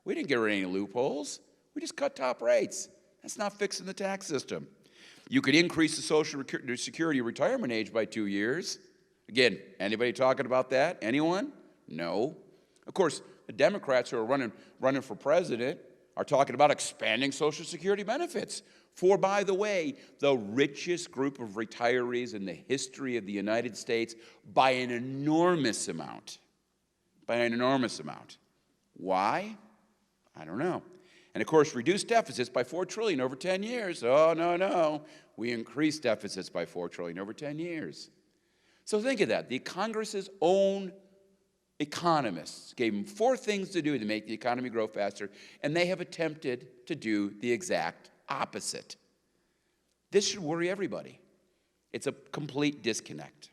We didn't get rid of any loopholes. We just cut top rates. That's not fixing the tax system. You could increase the Social Security retirement age by 2 years. Again, anybody talking about that? Anyone? No. Of course, the Democrats who are running for president are talking about expanding Social Security benefits. For, by the way, the richest group of retirees in the history of the United States by an enormous amount. By an enormous amount. Why? I don't know. And of course, reduce deficits by $4 trillion over 10 years. Oh, no. We increased deficits by $4 trillion over 10 years. So think of that. The Congress's own economists gave them 4 things to do to make the economy grow faster, and they have attempted to do the exact opposite. This should worry everybody. It's a complete disconnect.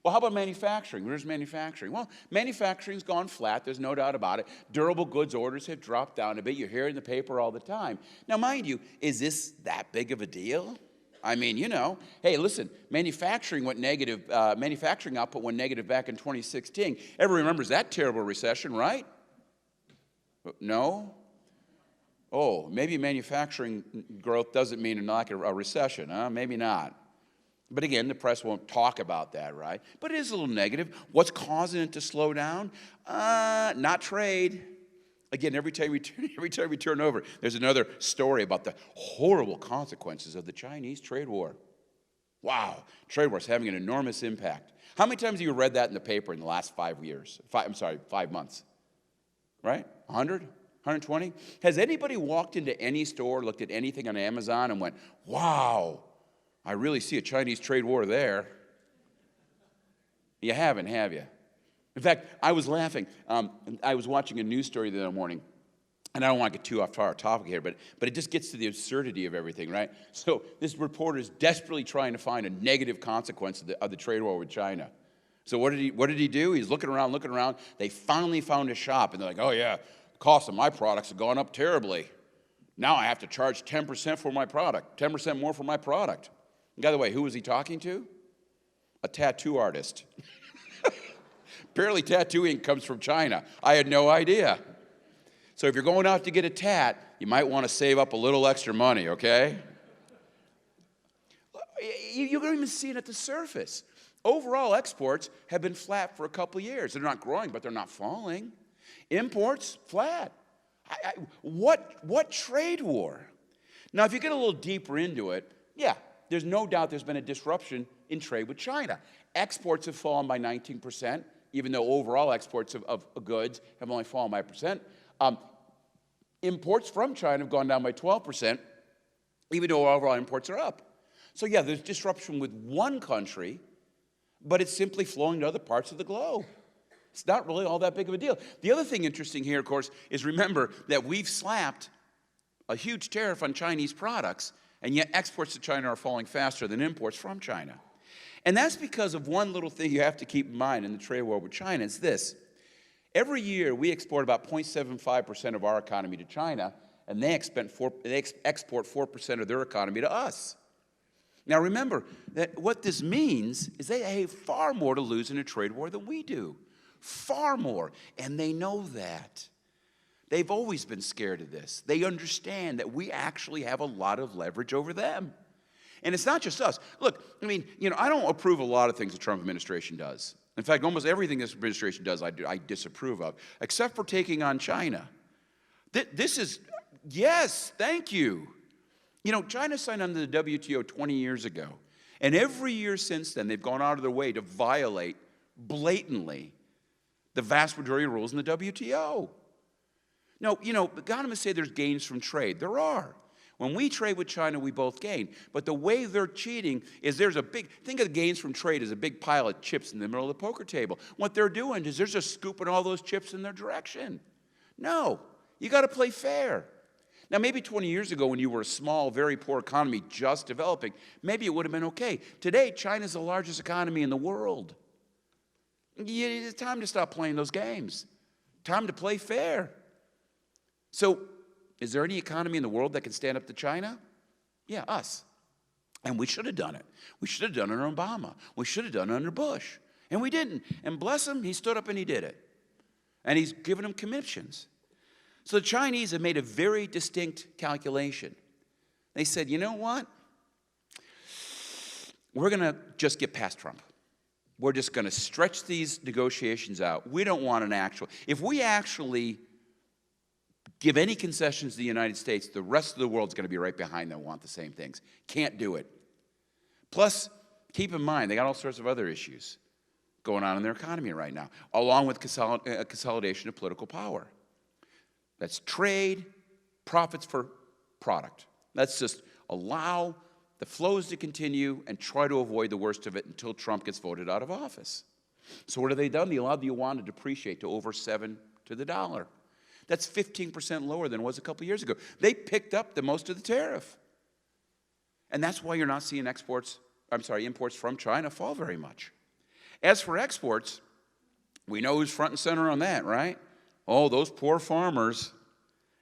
Well, how about manufacturing? Where's manufacturing? Well, manufacturing's gone flat. There's no doubt about it. Durable goods orders have dropped down a bit. You hear it in the paper all the time. Now, mind you, is this that big of a deal? I mean, hey, listen, manufacturing output went negative back in 2016. Everyone remembers that terrible recession, right? No? Oh, maybe manufacturing growth doesn't mean a recession, huh? Maybe not. But again, the press won't talk about that, right? But it is a little negative. What's causing it to slow down? Not trade. Again, every time we turn over, there's another story about the horrible consequences of the Chinese trade war. Wow, trade war is having an enormous impact. How many times have you read that in the paper in the last 5 years? 5 months, right? 100? 120? Has anybody walked into any store, looked at anything on Amazon and went, wow, I really see a Chinese trade war there? You haven't, have you? In fact, I was laughing. I was watching a news story the other morning, and I don't want to get too off our topic here, but it just gets to the absurdity of everything, right? So this reporter is desperately trying to find a negative consequence of the trade war with China. So what did he do? He's looking around. They finally found a shop, and they're like, oh yeah, the cost of my products have gone up terribly. Now I have to charge 10% for my product, 10% more for my product. And by the way, who was he talking to? A tattoo artist. Apparently tattooing comes from China. I had no idea. So if you're going out to get a tat, you might want to save up a little extra money, okay? You don't even see it at the surface. Overall, exports have been flat for a couple of years. They're not growing, but they're not falling. Imports, flat. What trade war? Now, if you get a little deeper into it, yeah, there's no doubt there's been a disruption in trade with China. Exports have fallen by 19%, even though overall exports of goods have only fallen by 1%. Imports from China have gone down by 12%, even though overall imports are up. So yeah, there's disruption with one country, but it's simply flowing to other parts of the globe. It's not really all that big of a deal. The other thing interesting here, of course, is remember that we've slapped a huge tariff on Chinese products, and yet exports to China are falling faster than imports from China. And that's because of one little thing you have to keep in mind in the trade war with China. It's this. Every year, we export about 0.75% of our economy to China, and they export 4% of their economy to us. Now remember that what this means is they have far more to lose in a trade war than we do. Far more. And they know that. They've always been scared of this. They understand that we actually have a lot of leverage over them. And it's not just us. Look, I mean, I don't approve of a lot of things the Trump administration does. In fact, almost everything this administration does I disapprove of, except for taking on China. This is, yes, thank you. China signed on to the WTO 20 years ago. And every year since then, they've gone out of their way to violate blatantly the vast majority of rules in the WTO. No, economists say there's gains from trade. There are. When we trade with China, we both gain. But the way they're cheating is think of the gains from trade as a big pile of chips in the middle of the poker table. What they're doing is they're just scooping all those chips in their direction. No, you got to play fair. Now, maybe 20 years ago when you were a small, very poor economy just developing, maybe it would have been okay. Today, China's the largest economy in the world. It's time to stop playing those games. Time to play fair. So, is there any economy in the world that can stand up to China? Yeah, us. And we should have done it. We should have done it under Obama. We should have done it under Bush. And we didn't. And bless him, he stood up and he did it. And he's given them commissions. So the Chinese have made a very distinct calculation. They said, you know what? We're going to just get past Trump. We're just going to stretch these negotiations out. We don't want if we actually give any concessions to the United States, the rest of the world's going to be right behind them and want the same things. Can't do it. Plus, keep in mind, they got all sorts of other issues going on in their economy right now, along with consolidation of political power. That's trade, profits for product. Let's just allow the flows to continue and try to avoid the worst of it until Trump gets voted out of office. So what have they done? They allowed the yuan to depreciate to over 7 to the dollar. That's 15% lower than it was a couple years ago. They picked up the most of the tariff. And that's why you're not seeing imports from China fall very much. As for exports, we know who's front and center on that, right? Oh, those poor farmers.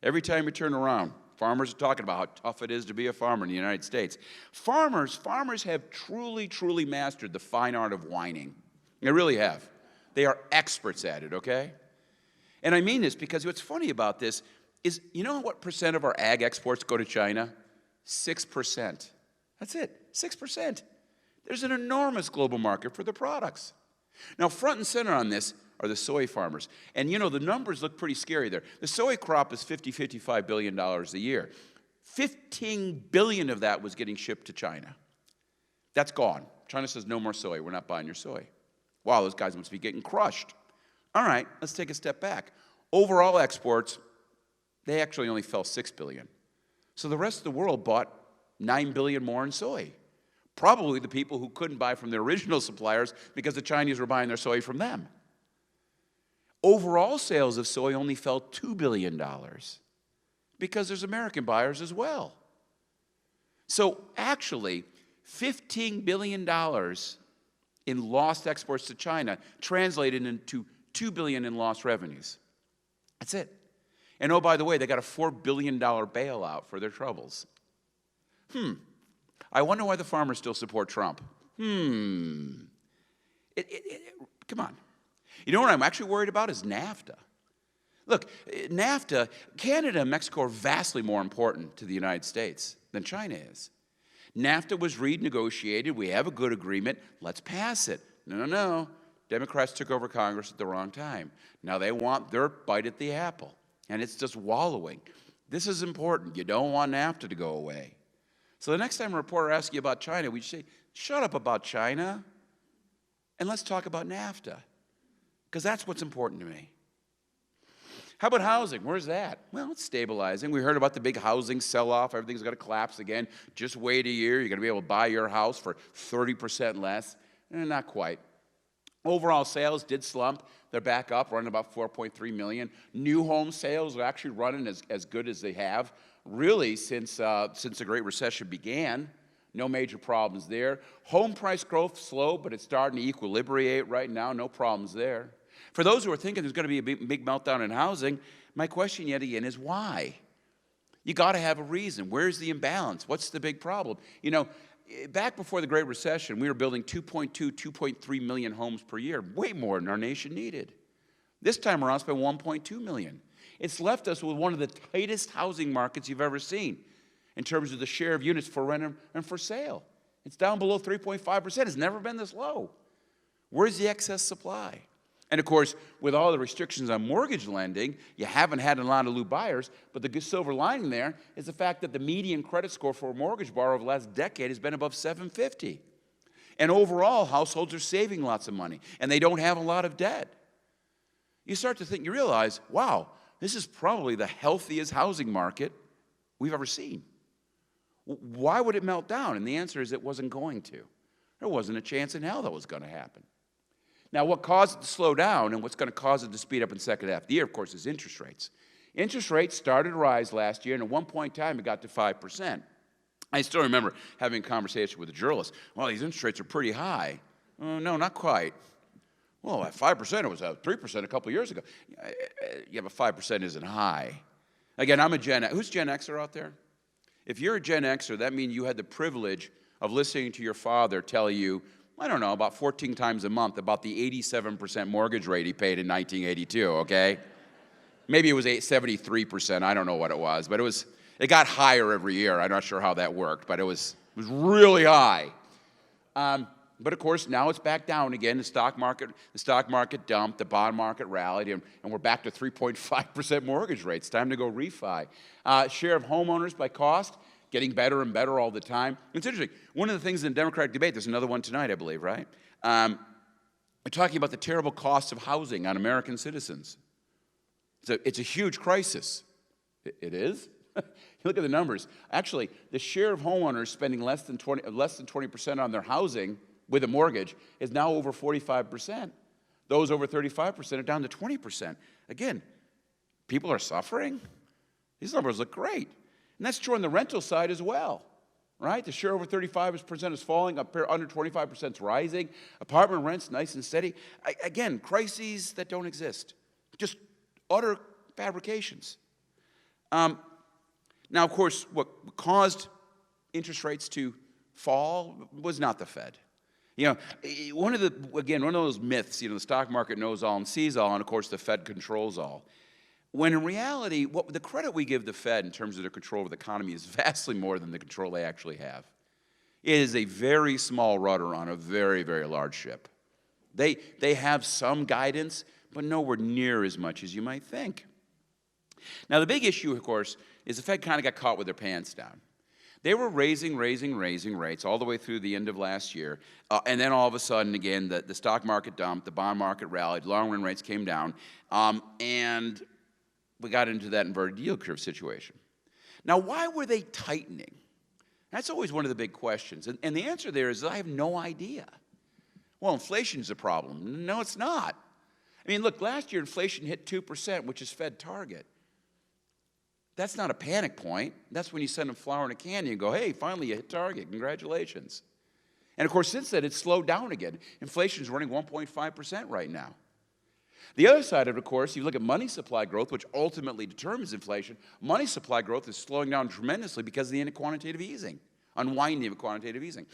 Every time you turn around, farmers are talking about how tough it is to be a farmer in the United States. Farmers have truly, truly mastered the fine art of whining. They really have. They are experts at it, okay? And I mean this because what's funny about this is, you know what percent of our ag exports go to China? 6%. That's it, 6%. There's an enormous global market for the products. Now, front and center on this are the soy farmers. And the numbers look pretty scary there. The soy crop is $55 billion a year. 15 billion of that was getting shipped to China. That's gone. China says, no more soy. We're not buying your soy. Wow, those guys must be getting crushed. All right, let's take a step back. Overall exports, they actually only fell 6 billion. So the rest of the world bought 9 billion more in soy. Probably the people who couldn't buy from their original suppliers because the Chinese were buying their soy from them. Overall sales of soy only fell $2 billion because there's American buyers as well. So actually, $15 billion in lost exports to China translated into $2 billion in lost revenues. That's it. And oh, by the way, they got a $4 billion bailout for their troubles. I wonder why the farmers still support Trump. Come on. You know what I'm actually worried about is NAFTA. Look, NAFTA, Canada and Mexico are vastly more important to the United States than China is. NAFTA was renegotiated. We have a good agreement. Let's pass it. No. Democrats took over Congress at the wrong time. Now they want their bite at the apple, and it's just wallowing. This is important. You don't want NAFTA to go away. So the next time a reporter asks you about China, we say, shut up about China, and let's talk about NAFTA, because that's what's important to me. How about housing? Where's that? Well, it's stabilizing. We heard about the big housing sell-off. Everything's going to collapse again. Just wait a year. You're going to be able to buy your house for 30% less. Not quite. Overall sales did slump. They're back up, running about 4.3 million. New home sales are actually running as good as they have, really, since the Great Recession began. No major problems there. Home price growth slow, but it's starting to equilibrate right now. No problems there. For those who are thinking there's going to be a big meltdown in housing, my question yet again is why? You got to have a reason. Where's the imbalance? What's the big problem? You know, back before the Great Recession, we were building 2.2, 2.3 million homes per year, way more than our nation needed. This time around, it's been 1.2 million. It's left us with one of the tightest housing markets you've ever seen in terms of the share of units for rent and for sale. It's down below 3.5%. It's never been this low. Where's the excess supply? And of course, with all the restrictions on mortgage lending, you haven't had a lot of new buyers, but the silver lining there is the fact that the median credit score for a mortgage borrower over the last decade has been above 750. And overall, households are saving lots of money, and they don't have a lot of debt. You start to think, you realize, wow, this is probably the healthiest housing market we've ever seen. Why would it melt down? And the answer is it wasn't going to. There wasn't a chance in hell that was going to happen. Now, what caused it to slow down and what's going to cause it to speed up in the second half of the year, of course, is interest rates. Interest rates started to rise last year, and at one point in time, it got to 5%. I still remember having a conversation with a journalist. Well, these interest rates are pretty high. No, not quite. Well, at 5%, it was 3% a couple years ago. Yeah, but 5% isn't high. Again, I'm a Gen X. Who's Gen Xer out there? If you're a Gen Xer, that means you had the privilege of listening to your father tell you, I don't know, about 14 times a month about the 87% mortgage rate he paid in 1982, okay? Maybe it was 73%, I don't know what it was, but it got higher every year. I'm not sure how that worked, but it was really high. But of course, now it's back down again. The stock market dumped, the bond market rallied, and we're back to 3.5% mortgage rates. Time to go refi. Share of homeowners by cost, getting better and better all the time. It's interesting. One of the things in the Democratic debate, there's another one tonight, I believe, right? We're talking about the terrible costs of housing on American citizens. It's a huge crisis. It is? You look at the numbers. Actually, the share of homeowners spending less than 20% on their housing with a mortgage is now over 45%. Those over 35% are down to 20%. Again, people are suffering. These numbers look great. And that's true on the rental side as well, right? The share over 35% is falling, under 25% is rising. Apartment rents, nice and steady. Again, crises that don't exist. Just utter fabrications. Now, of course, what caused interest rates to fall was not the Fed. You know, one of those myths, the stock market knows all and sees all, and of course the Fed controls all. When in reality, the credit we give the Fed in terms of their control over the economy is vastly more than the control they actually have. It is a very small rudder on a very, very large ship. They have some guidance, but nowhere near as much as you might think. Now, the big issue, of course, is the Fed kind of got caught with their pants down. They were raising rates all the way through the end of last year, and then all of a sudden, again, the stock market dumped, the bond market rallied, long-run rates came down, and we got into that inverted yield curve situation. Now, why were they tightening? That's always one of the big questions, and the answer there is I have no idea. Well, inflation's a problem. No, it's not. I mean, look, last year inflation hit 2%, which is Fed target. That's not a panic point. That's when you send them flour and a candy and go, hey, finally you hit target. Congratulations. And, of course, since then, it's slowed down again. Inflation is running 1.5% right now. The other side of it, of course, you look at money supply growth, which ultimately determines inflation. Money supply growth is slowing down tremendously because of the end of quantitative easing, unwinding of quantitative easing.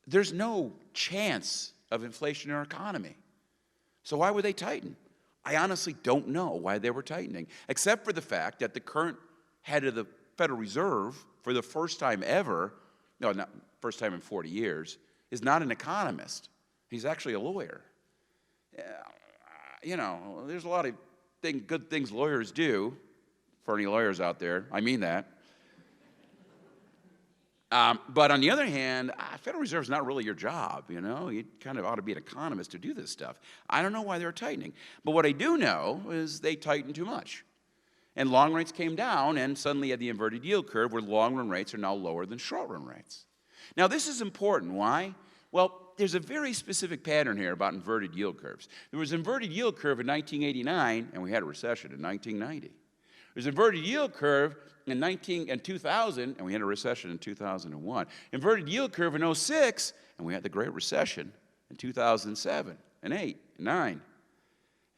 There's no chance of inflation in our economy. So why would they tighten? I honestly don't know why they were tightening, except for the fact that the current head of the Federal Reserve, for the first time ever, no, not first time in 40 years, is not an economist. He's actually a lawyer. There's a lot of good things lawyers do, for any lawyers out there. I mean that. But on the other hand, Federal Reserve is not really your job, You kind of ought to be an economist to do this stuff. I don't know why they're tightening. But what I do know is they tightened too much. And long rates came down, and suddenly you had the inverted yield curve where long-run rates are now lower than short-run rates. Now, this is important. Why? Well, there's a very specific pattern here about inverted yield curves. There was an inverted yield curve in 1989, and we had a recession in 1990. There's an inverted yield curve in 2000, and we had a recession in 2001. Inverted yield curve in 06, and we had the Great Recession in 2007 and 8 and 9.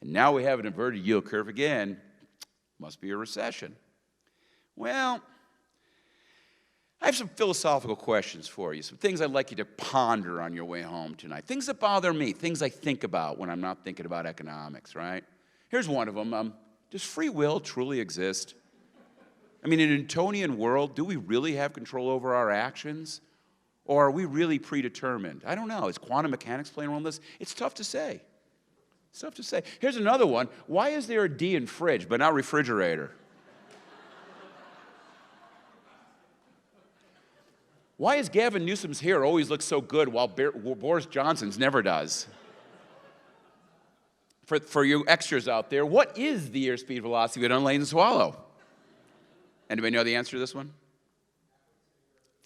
And now we have an inverted yield curve again. Must be a recession. Well, I have some philosophical questions for you, some things I'd like you to ponder on your way home tonight, things that bother me, things I think about when I'm not thinking about economics, right? Here's one of them. Does free will truly exist? I mean, in a Newtonian world, do we really have control over our actions? Or are we really predetermined? I don't know. Is quantum mechanics playing a role in this? It's tough to say. It's tough to say. Here's another one. Why is there a D in fridge but not refrigerator? Why is Gavin Newsom's hair always look so good while Boris Johnson's never does? For you extras out there, what is the airspeed velocity of an unladen swallow? Anybody know the answer to this one?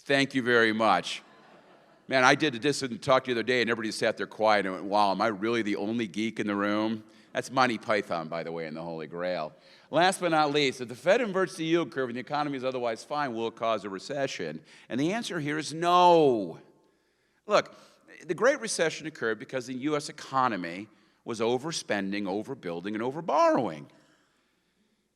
Thank you very much. Man, I did this and talk the other day, and everybody sat there quiet and went, wow, am I really the only geek in the room? That's Monty Python, by the way, in the Holy Grail. Last but not least, if the Fed inverts the yield curve and the economy is otherwise fine, will it cause a recession? And the answer here is no. Look, the Great Recession occurred because the U.S. economy was overspending, overbuilding, and overborrowing.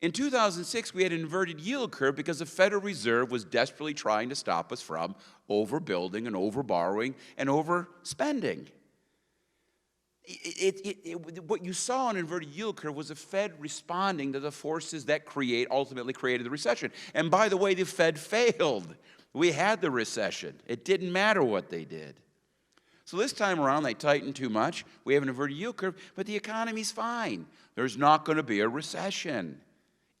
In 2006, we had an inverted yield curve because the Federal Reserve was desperately trying to stop us from overbuilding and overborrowing and overspending. What you saw in an inverted yield curve was the Fed responding to the forces that ultimately created the recession. And by the way, the Fed failed. We had the recession. It didn't matter what they did. So this time around, they tightened too much. We have an inverted yield curve, but the economy's fine. There's not going to be a recession.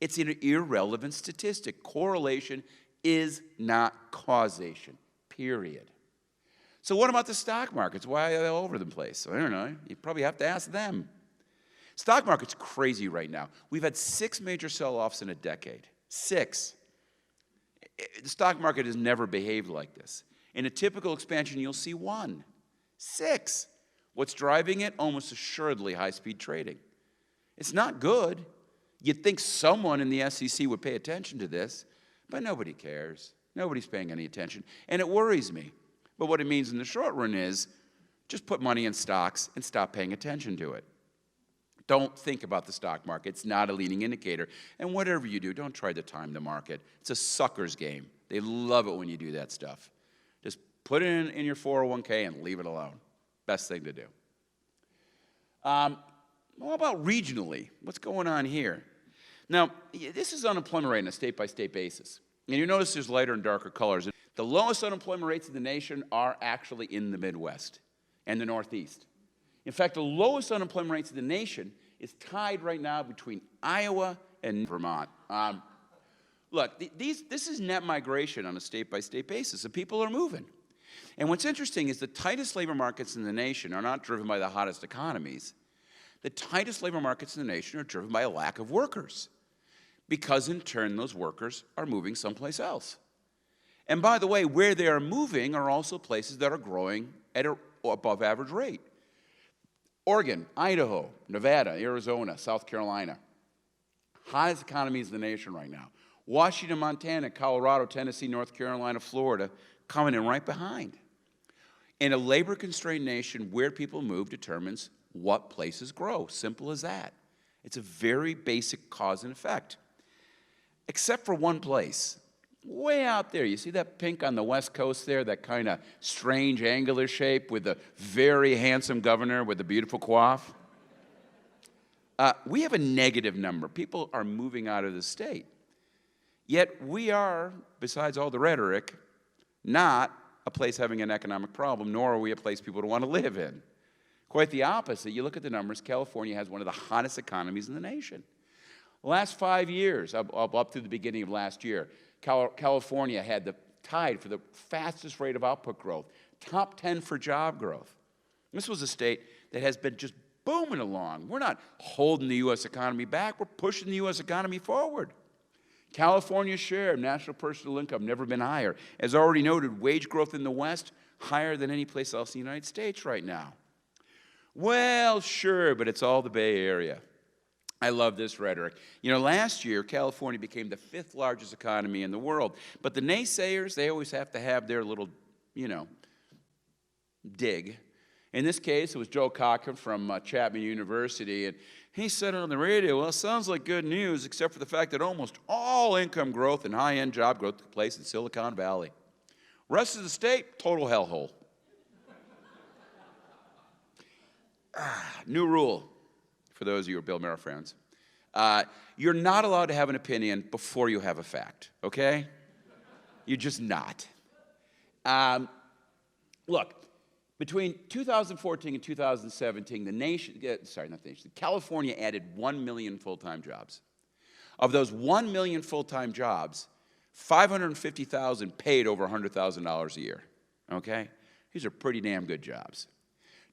It's an irrelevant statistic. Correlation is not causation, period. So what about the stock markets? Why are they all over the place? I don't know. You probably have to ask them. Stock market's crazy right now. We've had 6 major sell-offs in a decade. 6. The stock market has never behaved like this. In a typical expansion, you'll see 1. 6. What's driving it? Almost assuredly high-speed trading. It's not good. You'd think someone in the SEC would pay attention to this, but nobody cares. Nobody's paying any attention, and it worries me. But what it means in the short run is just put money in stocks and stop paying attention to it. Don't think about the stock market. It's not a leading indicator. And whatever you do, don't try to time the market. It's a sucker's game. They love it when you do that stuff. Just put it in your 401k and leave it alone. Best thing to do. What about regionally? What's going on here? Now, this is unemployment rate on a state-by-state basis. And you notice there's lighter and darker colors. The lowest unemployment rates in the nation are actually in the Midwest and the Northeast. In fact, the lowest unemployment rates in the nation is tied right now between Iowa and Vermont. Look, this is net migration on a state-by-state basis, and people are moving. And what's interesting is the tightest labor markets in the nation are not driven by the hottest economies. The tightest labor markets in the nation are driven by a lack of workers, because in turn those workers are moving someplace else. And by the way, where they are moving are also places that are growing at an above average rate. Oregon, Idaho, Nevada, Arizona, South Carolina. Hottest economies in the nation right now. Washington, Montana, Colorado, Tennessee, North Carolina, Florida, coming in right behind. In a labor-constrained nation, where people move determines what places grow. Simple as that. It's a very basic cause and effect. Except for one place. Way out there, you see that pink on the west coast there, that kind of strange angular shape with a very handsome governor with a beautiful coif? We have a negative number. People are moving out of the state. Yet we are, besides all the rhetoric, not a place having an economic problem, nor are we a place people don't want to live in. Quite the opposite. You look at the numbers, California has one of the hottest economies in the nation. The last 5 years, up to the beginning of last year, California had the tied for the fastest rate of output growth, top 10 for job growth. This was a state that has been just booming along. We're not holding the U.S. economy back. We're pushing the U.S. economy forward. California's share of national personal income never been higher. As already noted, wage growth in the West higher than any place else in the United States right now. Well, sure, but it's all the Bay Area. I love this rhetoric. You know, last year, California became the 5th largest economy in the world. But the naysayers, they always have to have their little, dig. In this case, it was Joe Cochran from Chapman University, and he said on the radio, well, it sounds like good news, except for the fact that almost all income growth and high-end job growth took place in Silicon Valley. Rest of the state, total hellhole. New rule for those of you who are Bill Maher fans. You're not allowed to have an opinion before you have a fact, okay? You're just not. Look, between 2014 and 2017, California added 1 million full-time jobs. Of those 1 million full-time jobs, 550,000 paid over $100,000 a year, okay? These are pretty damn good jobs.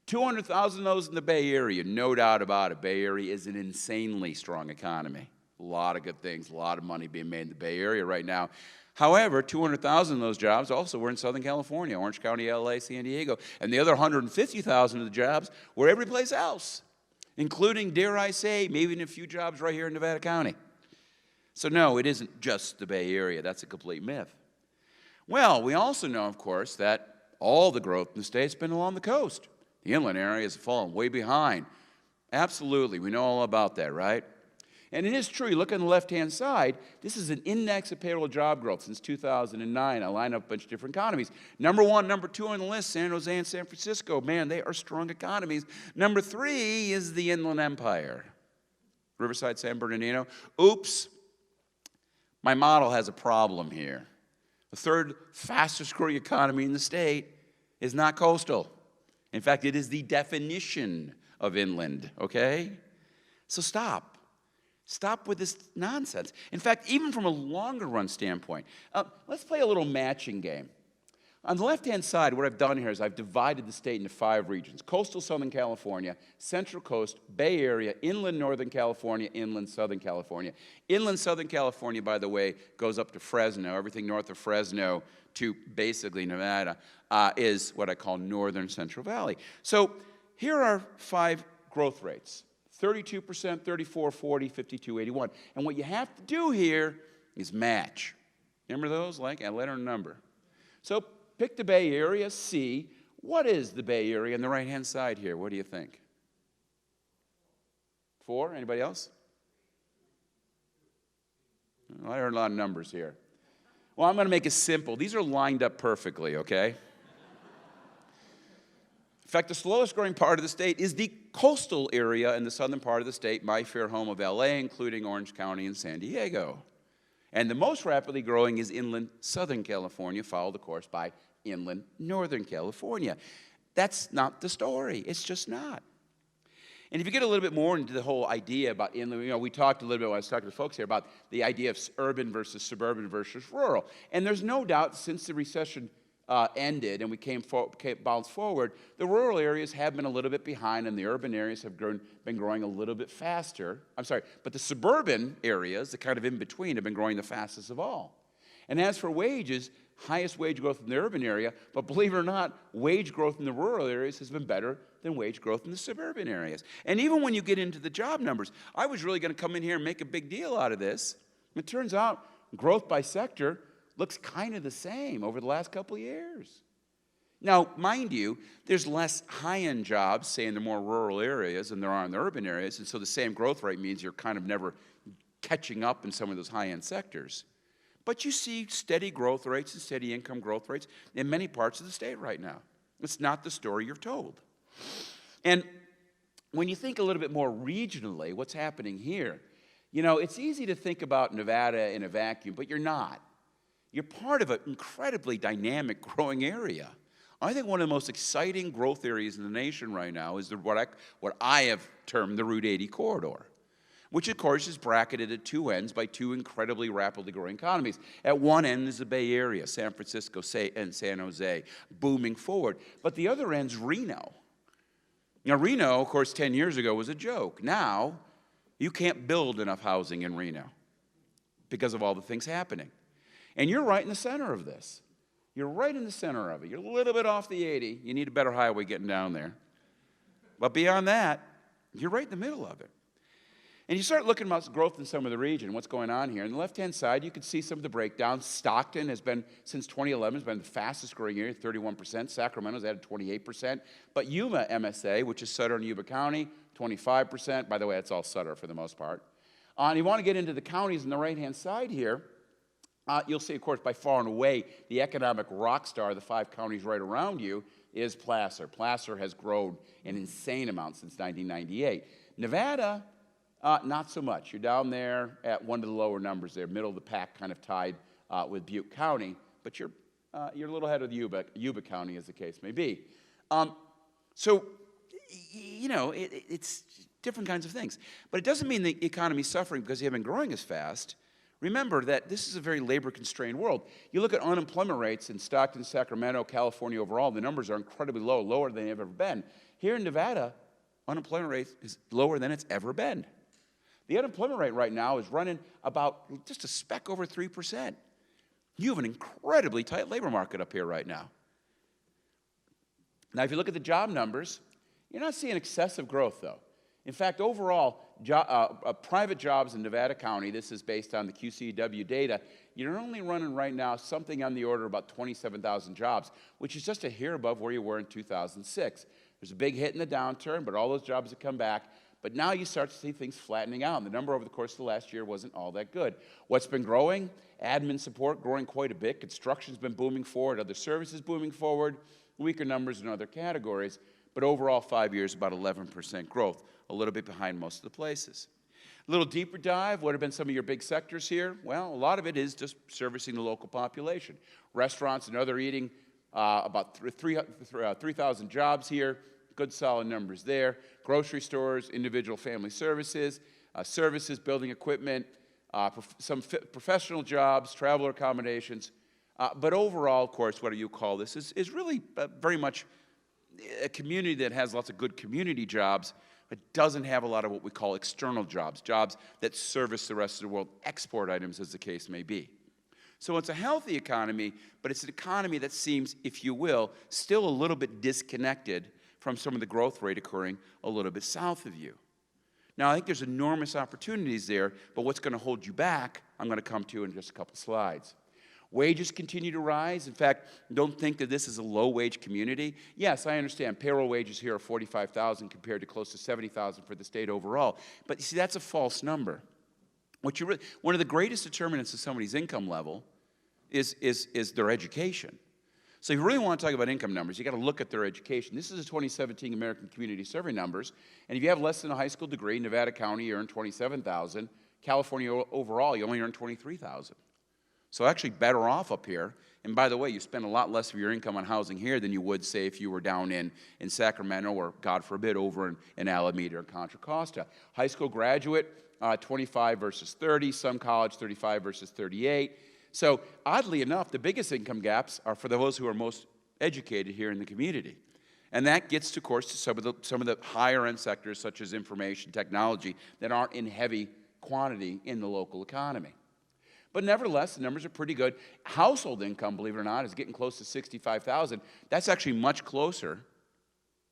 200,000 of those in the Bay Area, no doubt about it. Bay Area is an insanely strong economy. A lot of good things, a lot of money being made in the Bay Area right now. However, 200,000 of those jobs also were in Southern California, Orange County, LA, San Diego. And the other 150,000 of the jobs were every place else, including, dare I say, maybe even a few jobs right here in Nevada County. So no, it isn't just the Bay Area. That's a complete myth. Well, we also know, of course, that all the growth in the state's been along the coast. The inland areas have fallen way behind. Absolutely, we know all about that, right? And it is true, you look on the left-hand side, this is an index of payroll job growth since 2009. I line up a bunch of different economies. Number 1, number 2 on the list, San Jose and San Francisco. Man, they are strong economies. Number 3 is the Inland Empire. Riverside, San Bernardino. Oops, my model has a problem here. The 3rd fastest growing economy in the state is not coastal. In fact, it is the definition of inland, okay? So stop. Stop with this nonsense. In fact, even from a longer run standpoint, let's play a little matching game. On the left-hand side, what I've done here is I've divided the state into 5 regions: coastal Southern California, Central Coast, Bay Area, inland Northern California, inland Southern California. Inland Southern California, by the way, goes up to Fresno. Everything north of Fresno to basically Nevada is what I call Northern Central Valley. So here are 5 growth rates: 32%, 34, 40, 52, 81. And what you have to do here is match. Remember those? Like a letter and number. So pick the Bay Area, C. What is the Bay Area on the right-hand side here? What do you think? 4? Anybody else? Well, I heard a lot of numbers here. Well, I'm going to make it simple. These are lined up perfectly, okay? In fact, the slowest growing part of the state is the coastal area in the southern part of the state, my fair home of LA, including Orange County and San Diego. And the most rapidly growing is inland Southern California, followed, of course, by inland Northern California. That's not the story. It's just not. And if you get a little bit more into the whole idea about inland, we talked a little bit when I was talking to folks here about the idea of urban versus suburban versus rural. And there's no doubt since the recession ended and we bounced forward, the rural areas have been a little bit behind and the urban areas have been growing a little bit faster. But the suburban areas, the kind of in-between, have been growing the fastest of all. And as for wages, highest wage growth in the urban area, but believe it or not, wage growth in the rural areas has been better than wage growth in the suburban areas. And even when you get into the job numbers, I was really going to come in here and make a big deal out of this. It turns out growth by sector looks kind of the same over the last couple of years. Now, mind you, there's less high-end jobs, say, in the more rural areas than there are in the urban areas, and so the same growth rate means you're kind of never catching up in some of those high-end sectors. But you see steady growth rates and steady income growth rates in many parts of the state right now. It's not the story you're told. And when you think a little bit more regionally, what's happening here, it's easy to think about Nevada in a vacuum, but you're not. You're part of an incredibly dynamic growing area. I think one of the most exciting growth areas in the nation right now is what I have termed the Route 80 corridor, which of course is bracketed at 2 ends by 2 incredibly rapidly growing economies. At one end is the Bay Area, San Francisco and San Jose, booming forward. But the other end's Reno. Now, Reno, of course, 10 years ago was a joke. Now, you can't build enough housing in Reno because of all the things happening. And you're right in the center of this. You're right in the center of it. You're a little bit off the 80. You need a better highway getting down there. But beyond that, you're right in the middle of it. And you start looking at growth in some of the region, what's going on here. On the left-hand side, you can see some of the breakdowns. Stockton has been, since 2011, has been the fastest growing area, 31%. Sacramento's added 28%. But Yuma MSA, which is Sutter and Yuba County, 25%. By the way, that's all Sutter for the most part. And you want to get into the counties on the right-hand side here. You'll see, of course, by far and away, the economic rock star, the 5 counties right around you, is Placer. Placer has grown an insane amount since 1998. Nevada, not so much. You're down there at one of the lower numbers there, middle of the pack, kind of tied with Butte County, but you're a little ahead of Yuba County, as the case may be. So, you know, it's different kinds of things. But it doesn't mean the economy's suffering because you haven't been growing as fast. Remember that this is a very labor-constrained world. You look at unemployment rates in Stockton, Sacramento, California overall, the numbers are incredibly low, lower than they've ever been. Here in Nevada, unemployment rate is lower than it's ever been. The unemployment rate right now is running about just a speck over 3%. You have an incredibly tight labor market up here right now. Now, if you look at the job numbers, you're not seeing excessive growth, though. In fact, overall, private jobs in Nevada County, this is based on the QCW data, you're only running right now something on the order of about 27,000 jobs, which is just a hair above where you were in 2006. There's a big hit in the downturn, but all those jobs have come back. But now you start to see things flattening out, and the number over the course of the last year wasn't all that good. What's been growing? Admin support growing quite a bit. Construction's been booming forward. Other services booming forward. Weaker numbers in other categories. But overall, 5 years, about 11% growth, a little bit behind most of the places. A little deeper dive, what have been some of your big sectors here? Well, a lot of it is just servicing the local population. Restaurants and other eating, about 3,000 jobs here, good solid numbers there. Grocery stores, individual family services, building equipment, some professional jobs, traveler accommodations. But overall, of course, what do you call this, is really very much a community that has lots of good community jobs, but doesn't have a lot of what we call external jobs, jobs that service the rest of the world, export items as the case may be. So it's a healthy economy, but it's an economy that seems, if you will, still a little bit disconnected from some of the growth rate occurring a little bit south of you. Now, I think there's enormous opportunities there, but what's going to hold you back, I'm going to come to in just a couple slides. Wages continue to rise. In fact, don't think that this is a low-wage community. Yes, I understand payroll wages here are $45,000 compared to close to $70,000 for the state overall. But you see, that's a false number. One of the greatest determinants of somebody's income level is their education. So if you really want to talk about income numbers, you've got to look at their education. This is the 2017 American Community Survey numbers. And if you have less than a high school degree, Nevada County, you earn $27,000. California overall, you only earn $23,000. So actually better off up here. And by the way, you spend a lot less of your income on housing here than you would, say, if you were down in Sacramento or, God forbid, over in Alameda or Contra Costa. High school graduate, 25 versus 30. Some college, 35 versus 38. So oddly enough, the biggest income gaps are for those who are most educated here in the community. And that gets, of course, to some of the higher-end sectors, such as information technology, that aren't in heavy quantity in the local economy. But nevertheless, the numbers are pretty good. Household income, believe it or not, is getting close to $65,000. That's actually much closer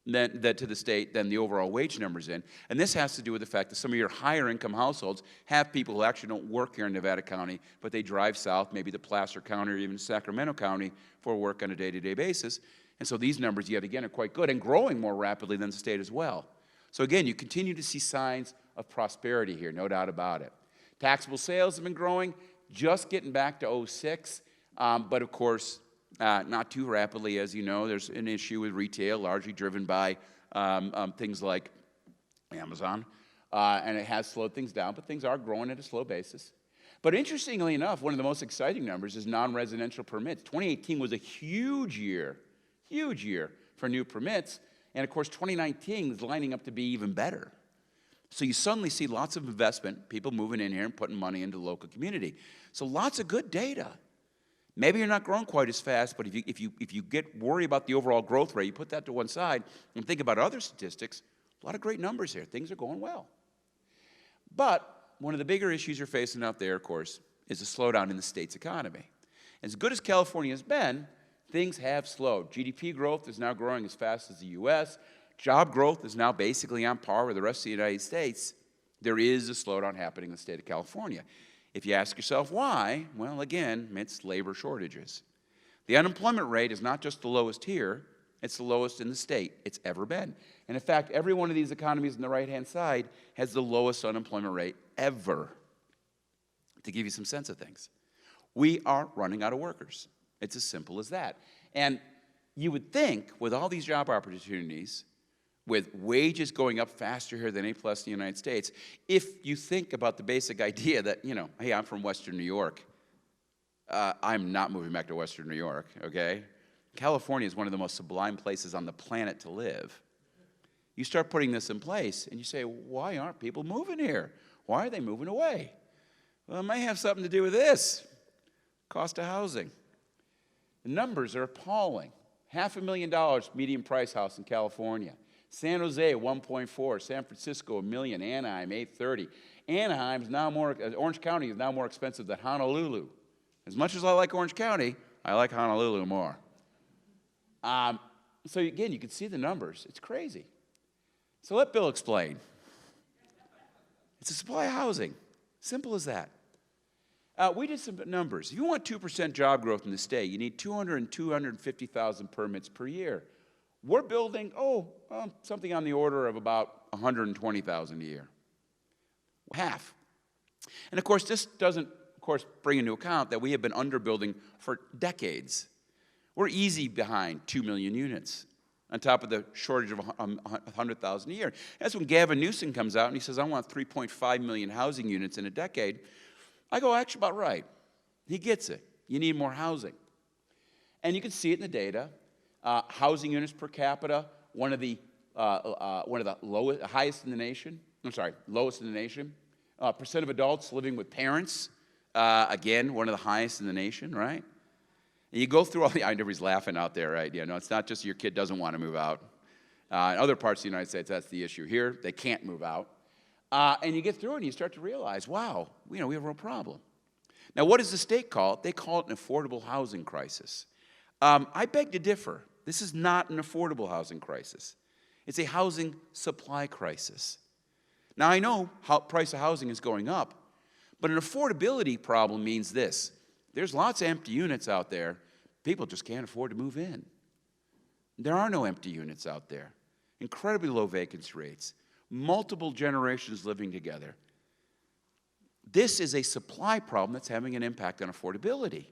to the state than the overall wage numbers in. And this has to do with the fact that some of your higher income households have people who actually don't work here in Nevada County, but they drive south, maybe to Placer County or even Sacramento County for work on a day-to-day basis. And so these numbers, yet again, are quite good and growing more rapidly than the state as well. So again, you continue to see signs of prosperity here, no doubt about it. Taxable sales have been growing, just getting back to 06, but of course, not too rapidly. As you know, there's an issue with retail, largely driven by things like Amazon, and it has slowed things down, but things are growing at a slow basis. But interestingly enough, one of the most exciting numbers is non-residential permits. 2018 was a huge year for new permits, and of course, 2019 is lining up to be even better. So you suddenly see lots of investment, people moving in here and putting money into the local community. So lots of good data. Maybe you're not growing quite as fast, but if you get worried about the overall growth rate, you put that to one side and think about other statistics, a lot of great numbers here. Things are going well. But one of the bigger issues you're facing out there, of course, is a slowdown in the state's economy. As good as California has been, things have slowed. GDP growth is now growing as fast as the U.S. Job growth is now basically on par with the rest of the United States. There is a slowdown happening in the state of California. If you ask yourself why, well, again, it's labor shortages. The unemployment rate is not just the lowest here, it's the lowest in the state it's ever been. And in fact, every one of these economies on the right-hand side has the lowest unemployment rate ever. To give you some sense of things, we are running out of workers. It's as simple as that. And you would think with all these job opportunities, with wages going up faster here than any place in the United States, if you think about the basic idea that, you know, hey, I'm from Western New York. I'm not moving back to Western New York, okay? California is one of the most sublime places on the planet to live. You start putting this in place, and you say, why aren't people moving here? Why are they moving away? Well, it may have something to do with this, cost of housing. The numbers are appalling. $500,000 median price house in California. San Jose, 1.4. San Francisco, $1 million. Anaheim, $830. Anaheim's now more, Orange County is now more expensive than Honolulu. As much as I like Orange County, I like Honolulu more. So again, you can see the numbers. It's crazy. So let Bill explain. It's a supply of housing. Simple as that. We did some numbers. If you want 2% job growth in the state, you need 200 and 250,000 permits per year. We're building, something on the order of about 120,000 a year. Half. And of course, this doesn't, bring into account that we have been underbuilding for decades. We're easy behind 2 million units on top of the shortage of 100,000 a year. That's when Gavin Newsom comes out and he says, I want 3.5 million housing units in a decade. I go, actually about right. He gets it. You need more housing. And you can see it in the data. Housing units per capita, one of the lowest, highest in the nation. Lowest in the nation. Percent of adults living with parents, again, one of the highest in the nation, right? And you go through all the, I know everybody's laughing out there, right? You know, it's not just your kid doesn't want to move out. In other parts of the United States, that's the issue. Here, they can't move out. And you get through it and you start to realize, wow, we have a real problem. Now, what does the state call it? They call it an affordable housing crisis. I beg to differ. This is not an affordable housing crisis. It's a housing supply crisis. Now, I know how price of housing is going up, but an affordability problem means this. There's lots of empty units out there. People just can't afford to move in. There are no empty units out there. Incredibly low vacancy rates. Multiple generations living together. This is a supply problem that's having an impact on affordability.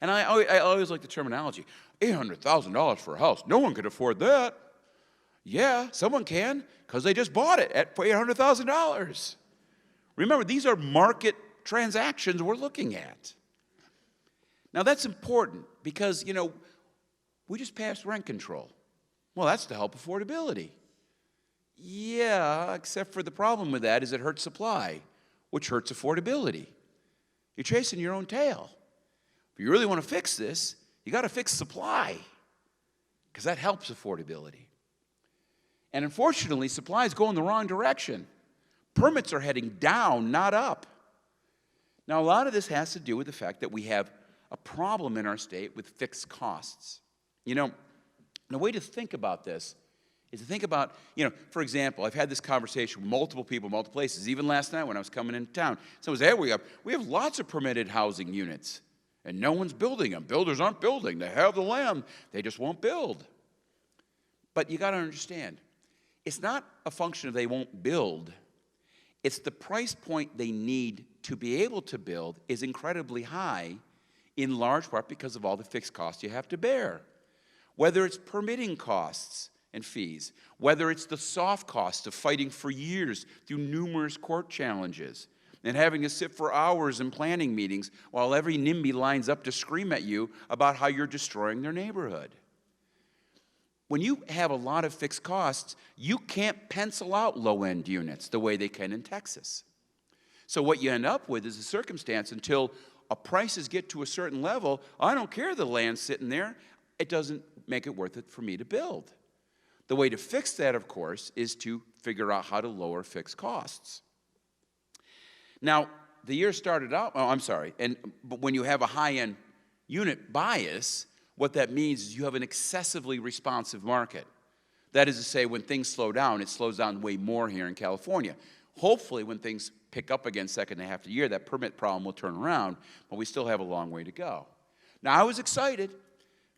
And I always like the terminology, $800,000 for a house. No one could afford that. Yeah, someone can, because they just bought it for $800,000. Remember, these are market transactions we're looking at. Now, that's important because, we just passed rent control. Well, that's to help affordability. Yeah, except for the problem with that is it hurts supply, which hurts affordability. You're chasing your own tail. If you really want to fix this, you got to fix supply because that helps affordability. And unfortunately, supply is going the wrong direction. Permits are heading down, not up. Now, a lot of this has to do with the fact that we have a problem in our state with fixed costs. The way to think about this is to think about, for example, I've had this conversation with multiple people, multiple places, even last night when I was coming into town. Someone said, hey, we have lots of permitted housing units, and no one's building them. Builders aren't building. They have the land. They just won't build. But you got to understand, it's not a function of they won't build. It's the price point they need to be able to build is incredibly high, in large part because of all the fixed costs you have to bear. Whether it's permitting costs and fees, whether it's the soft cost of fighting for years through numerous court challenges, and having to sit for hours in planning meetings while every NIMBY lines up to scream at you about how you're destroying their neighborhood. When you have a lot of fixed costs, you can't pencil out low-end units the way they can in Texas. So what you end up with is a circumstance until prices get to a certain level, I don't care the land's sitting there, it doesn't make it worth it for me to build. The way to fix that, of course, is to figure out how to lower fixed costs. Now, the year started out, but when you have a high-end unit bias, What that means is you have an excessively responsive market. That is to say, when things slow down, it slows down way more here in California. Hopefully, when things pick up again second half of the year, that permit problem will turn around, but we still have a long way to go. Now, I was excited.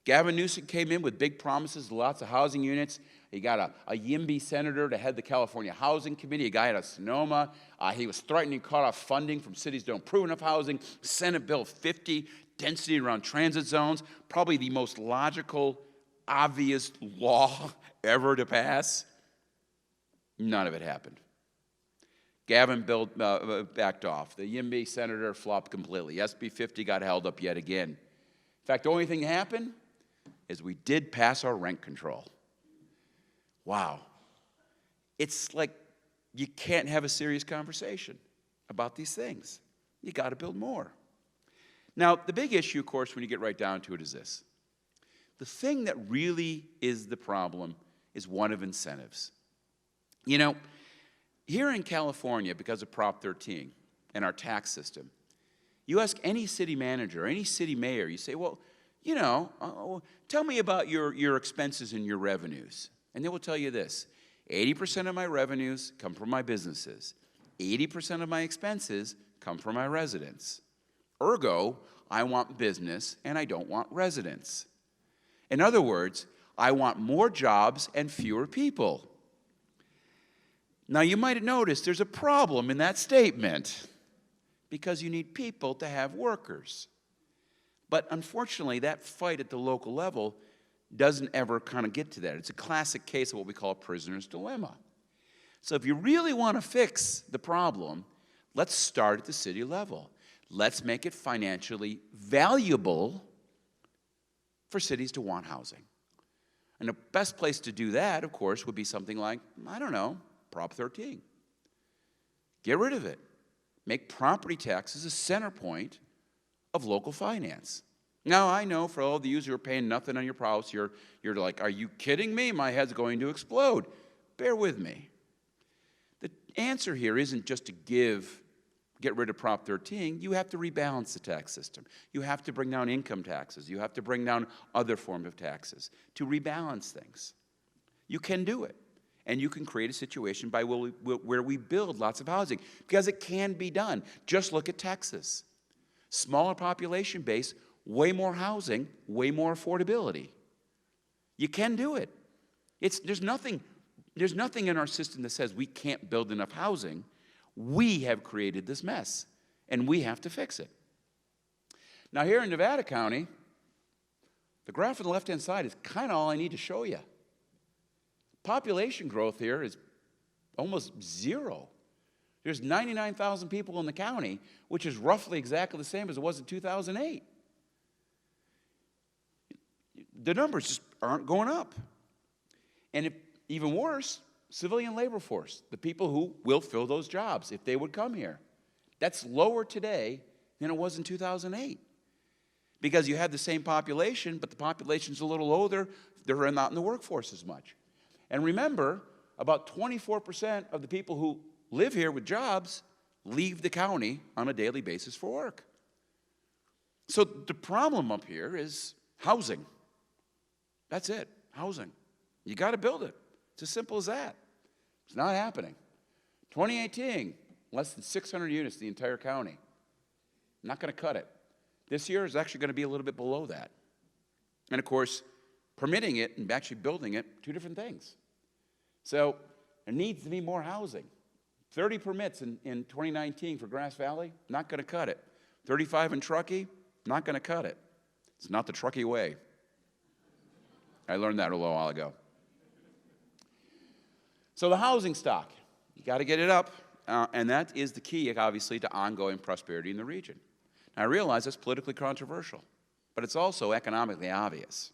Gavin Newsom came in with big promises, lots of housing units. He got a YIMBY senator to head the California Housing Committee, a guy out of Sonoma. He was threatening to cut off funding from cities that don't approve enough housing. Senate Bill 50, density around transit zones, probably the most logical, obvious law ever to pass. None of it happened. Gavin backed off. The YIMBY senator flopped completely. SB 50 got held up yet again. In fact, the only thing that happened is we did pass our rent control. Wow. It's like you can't have a serious conversation about these things. You got to build more. Now, the big issue, of course, when you get right down to it is this. The thing that really is the problem is one of incentives. You know, here in California, because of Prop 13 and our tax system, you ask any city manager, any city mayor, you say, well, you know, tell me about your expenses and your revenues. And they will tell you this, 80% of my revenues come from my businesses. 80% of my expenses come from my residents. Ergo, I want business and I don't want residents. In other words, I want more jobs and fewer people. Now, you might have noticed there's a problem in that statement because you need people to have workers. But unfortunately, that fight at the local level doesn't ever kind of get to that. It's a classic case of what we call a prisoner's dilemma. So if you really want to fix the problem, let's start at the city level. Let's make it financially valuable for cities to want housing. And the best place to do that, of course, would be something like, I don't know, Prop 13. Get rid of it. Make property taxes a center point of local finance. Now, I know for all of you who are paying nothing on your house, you're like, are you kidding me? My head's going to explode. Bear with me. The answer here isn't just to get rid of Prop 13. You have to rebalance the tax system. You have to bring down income taxes. You have to bring down other forms of taxes to rebalance things. You can do it. And you can create a situation by where we build lots of housing, because it can be done. Just look at Texas. Smaller population base, way more housing, way more affordability. You can do it. There's nothing in our system that says we can't build enough housing. We have created this mess, and we have to fix it. Now, here in Nevada County, the graph on the left-hand side is kind of all I need to show you. Population growth here is almost zero. There's 99,000 people in the county, which is roughly exactly the same as it was in 2008. The numbers just aren't going up. And even worse, civilian labor force, the people who will fill those jobs if they would come here. That's lower today than it was in 2008. Because you have the same population, but the population's a little older, they're not in the workforce as much. And remember, about 24% of the people who live here with jobs leave the county on a daily basis for work. So the problem up here is housing. That's it, housing. You got to build it. It's as simple as that. It's not happening. 2018, less than 600 units in the entire county. Not going to cut it. This year is actually going to be a little bit below that. And of course, permitting it and actually building it, two different things. So there needs to be more housing. 30 permits in 2019 for Grass Valley, not going to cut it. 35 in Truckee, not going to cut it. It's not the Truckee way. I learned that a little while ago. So the housing stock, you got to get it up, and that is the key, obviously, to ongoing prosperity in the region. Now, I realize that's politically controversial, but it's also economically obvious.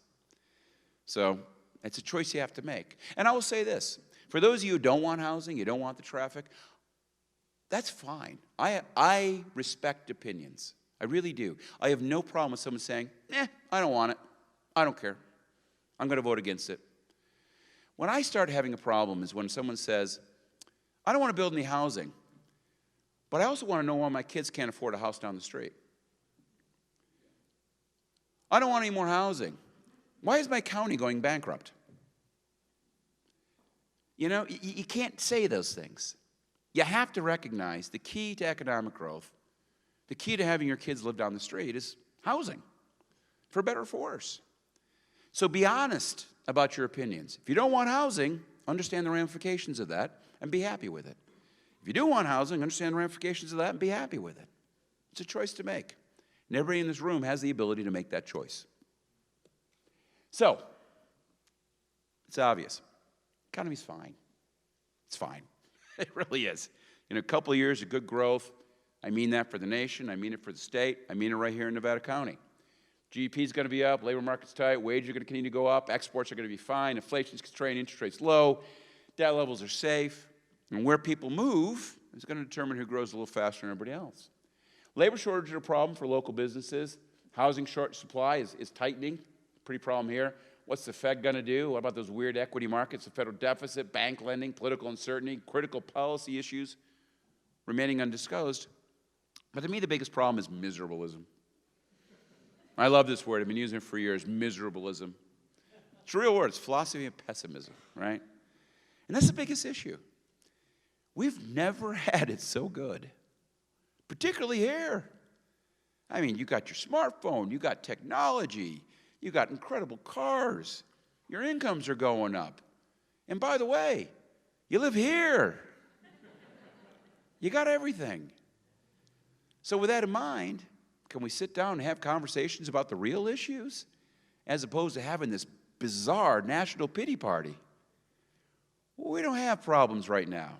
So it's a choice you have to make. And I will say this, for those of you who don't want housing, you don't want the traffic, that's fine. I respect opinions. I really do. I have no problem with someone saying, I don't want it. I don't care. I'm going to vote against it. When I start having a problem is when someone says, I don't want to build any housing, but I also want to know why my kids can't afford a house down the street. I don't want any more housing. Why is my county going bankrupt? You know, you can't say those things. You have to recognize the key to economic growth, the key to having your kids live down the street is housing, for better or for worse. So be honest about your opinions. If you don't want housing, understand the ramifications of that and be happy with it. If you do want housing, understand the ramifications of that and be happy with it. It's a choice to make. And everybody in this room has the ability to make that choice. So, it's obvious. Economy's fine. It's fine. It really is. In a couple of years of good growth, I mean that for the nation, I mean it for the state, I mean it right here in Nevada County. GDP is going to be up, labor market's tight, wages are going to continue to go up, exports are going to be fine, inflation's constrained, interest rates low, debt levels are safe, and where people move is going to determine who grows a little faster than everybody else. Labor shortage is a problem for local businesses. Housing short supply is tightening, pretty problem here. What's the Fed going to do? What about those weird equity markets, the federal deficit, bank lending, political uncertainty, critical policy issues remaining undisclosed? But to me, the biggest problem is miserableism. I love this word. I've been using it for years, miserableism. It's a real word. It's philosophy of pessimism, right? And that's the biggest issue. We've never had it so good, particularly here. I mean, you got your smartphone, you got technology, you got incredible cars, your incomes are going up. And by the way, you live here. You got everything. So with that in mind, can we sit down and have conversations about the real issues as opposed to having this bizarre national pity party? Well, we don't have problems right now,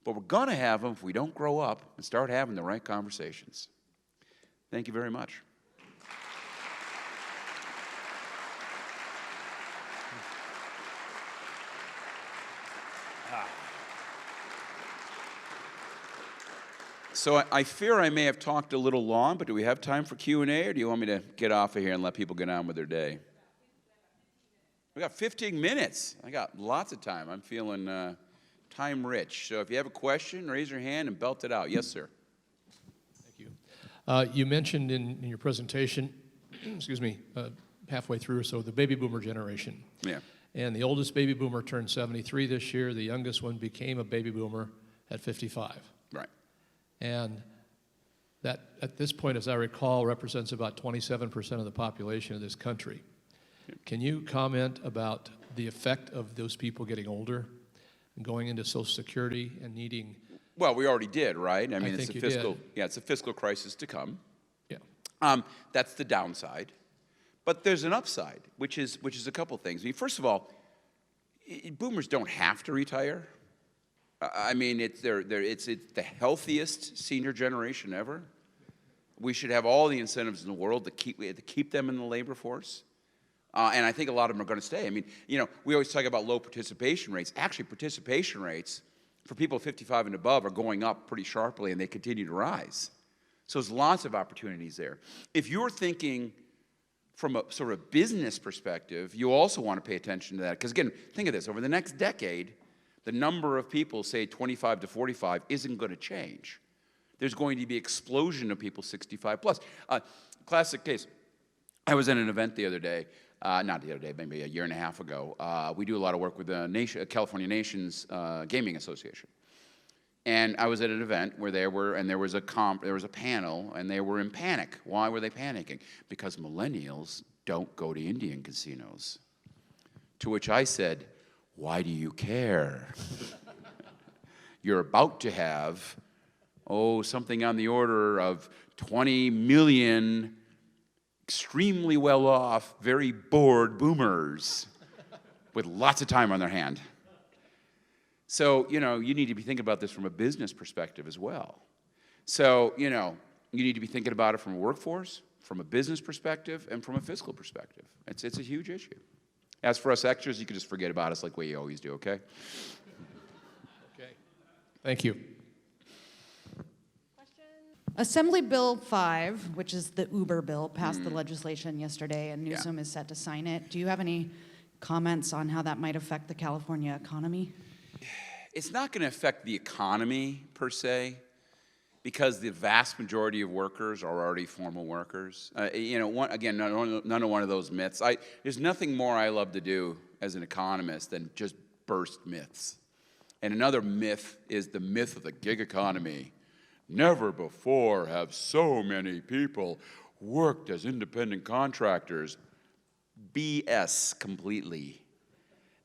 but we're going to have them if we don't grow up and start having the right conversations. Thank you very much. So I fear I may have talked a little long, but do we have time for Q&A, or do you want me to get off of here and let people get on with their day? We got 15 minutes. I got lots of time. I'm feeling time rich. So if you have a question, raise your hand and belt it out. Yes, sir. Thank you. You mentioned in your presentation, excuse me, halfway through or so, the baby boomer generation. Yeah. And the oldest baby boomer turned 73 this year. The youngest one became a baby boomer at 55. Right. And that, at this point, as I recall, represents about 27% of the population of this country. Can you comment about the effect of those people getting older and going into Social Security and needing? Well, we already did, right? I mean, think it's a you fiscal, did. yeah, it's a fiscal crisis to come. Yeah. That's the downside. But there's an upside, which is a couple things. I mean, first of all, boomers don't have to retire. I mean, it's the healthiest senior generation ever. We should have all the incentives in the world to keep them in the labor force. And I think a lot of them are going to stay. I mean, you know, we always talk about low participation rates. Actually, participation rates for people 55 and above are going up pretty sharply, and they continue to rise. So there's lots of opportunities there. If you're thinking from a sort of business perspective, you also want to pay attention to that. Because again, think of this. Over the next decade, the number of people, say 25 to 45, isn't going to change. There's going to be an explosion of people 65 plus. Classic case. I was at an event the other day, not the other day, maybe a year and a half ago. We do a lot of work with the California Nations Gaming Association. And I was at an event where there was a panel, and they were in panic. Why were they panicking? Because millennials don't go to Indian casinos. To which I said, why do you care? You're about to have, something on the order of 20 million extremely well-off, very bored boomers with lots of time on their hand. So, you know, you need to be thinking about this from a business perspective as well. So, you know, you need to be thinking about it from a workforce, from a business perspective, and from a fiscal perspective. It's a huge issue. As for us extras, you can just forget about us like we always do, okay? Okay. Thank you. Assembly Bill 5, which is the Uber bill, passed the legislation yesterday, and Newsom is set to sign it. Do you have any comments on how that might affect the California economy? It's not going to affect the economy, per se, because the vast majority of workers are already formal workers. You know, again, none of one of those myths. There's nothing more I love to do as an economist than just burst myths. And another myth is the myth of the gig economy. Never before have so many people worked as independent contractors. BS completely.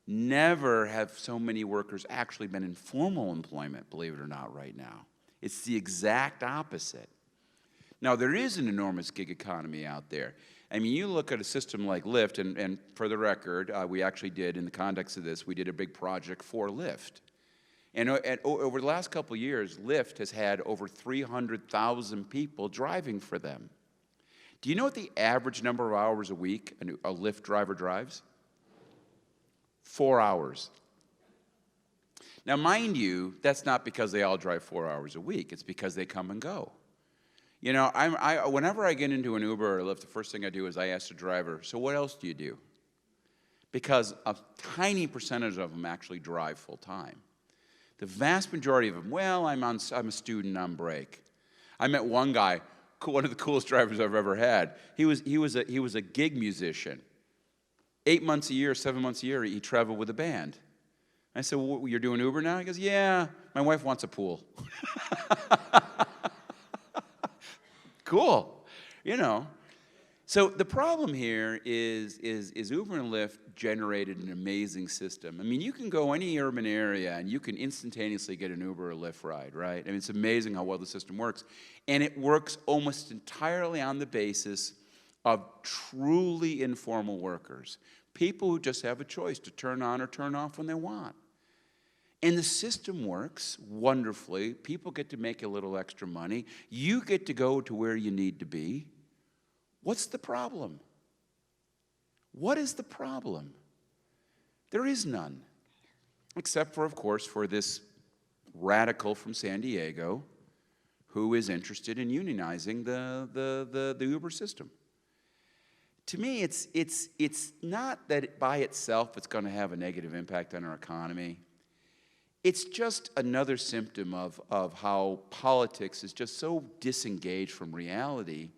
Never have so many workers actually been in formal employment, believe it or not, right now. It's the exact opposite. Now, there is an enormous gig economy out there. I mean, you look at a system like Lyft, and for the record, we actually did, in the context of this, we did a big project for Lyft. And over the last couple of years, Lyft has had over 300,000 people driving for them. Do you know what the average number of hours a week a Lyft driver drives? 4 hours. Now, mind you, that's not because they all drive 4 hours a week. It's because they come and go. You know, whenever I get into an Uber or Lyft, the first thing I do is I ask the driver, so what else do you do? Because a tiny percentage of them actually drive full time. The vast majority of them, well, I'm a student on break. I met one guy, one of the coolest drivers I've ever had. He was a gig musician. 8 months a year, 7 months a year, he traveled with a band. I said, well, you're doing Uber now? He goes, yeah, my wife wants a pool. Cool, you know. So the problem here is Uber and Lyft generated an amazing system. I mean, you can go any urban area and you can instantaneously get an Uber or Lyft ride, right? I mean, it's amazing how well the system works. And it works almost entirely on the basis of truly informal workers, people who just have a choice to turn on or turn off when they want. And the system works wonderfully. People get to make a little extra money. You get to go to where you need to be. What's the problem? What is the problem? There is none. Except for, of course, for this radical from San Diego who is interested in unionizing the Uber system. To me, it's not that by itself it's going to have a negative impact on our economy. It's just another symptom of how politics is just so disengaged from reality.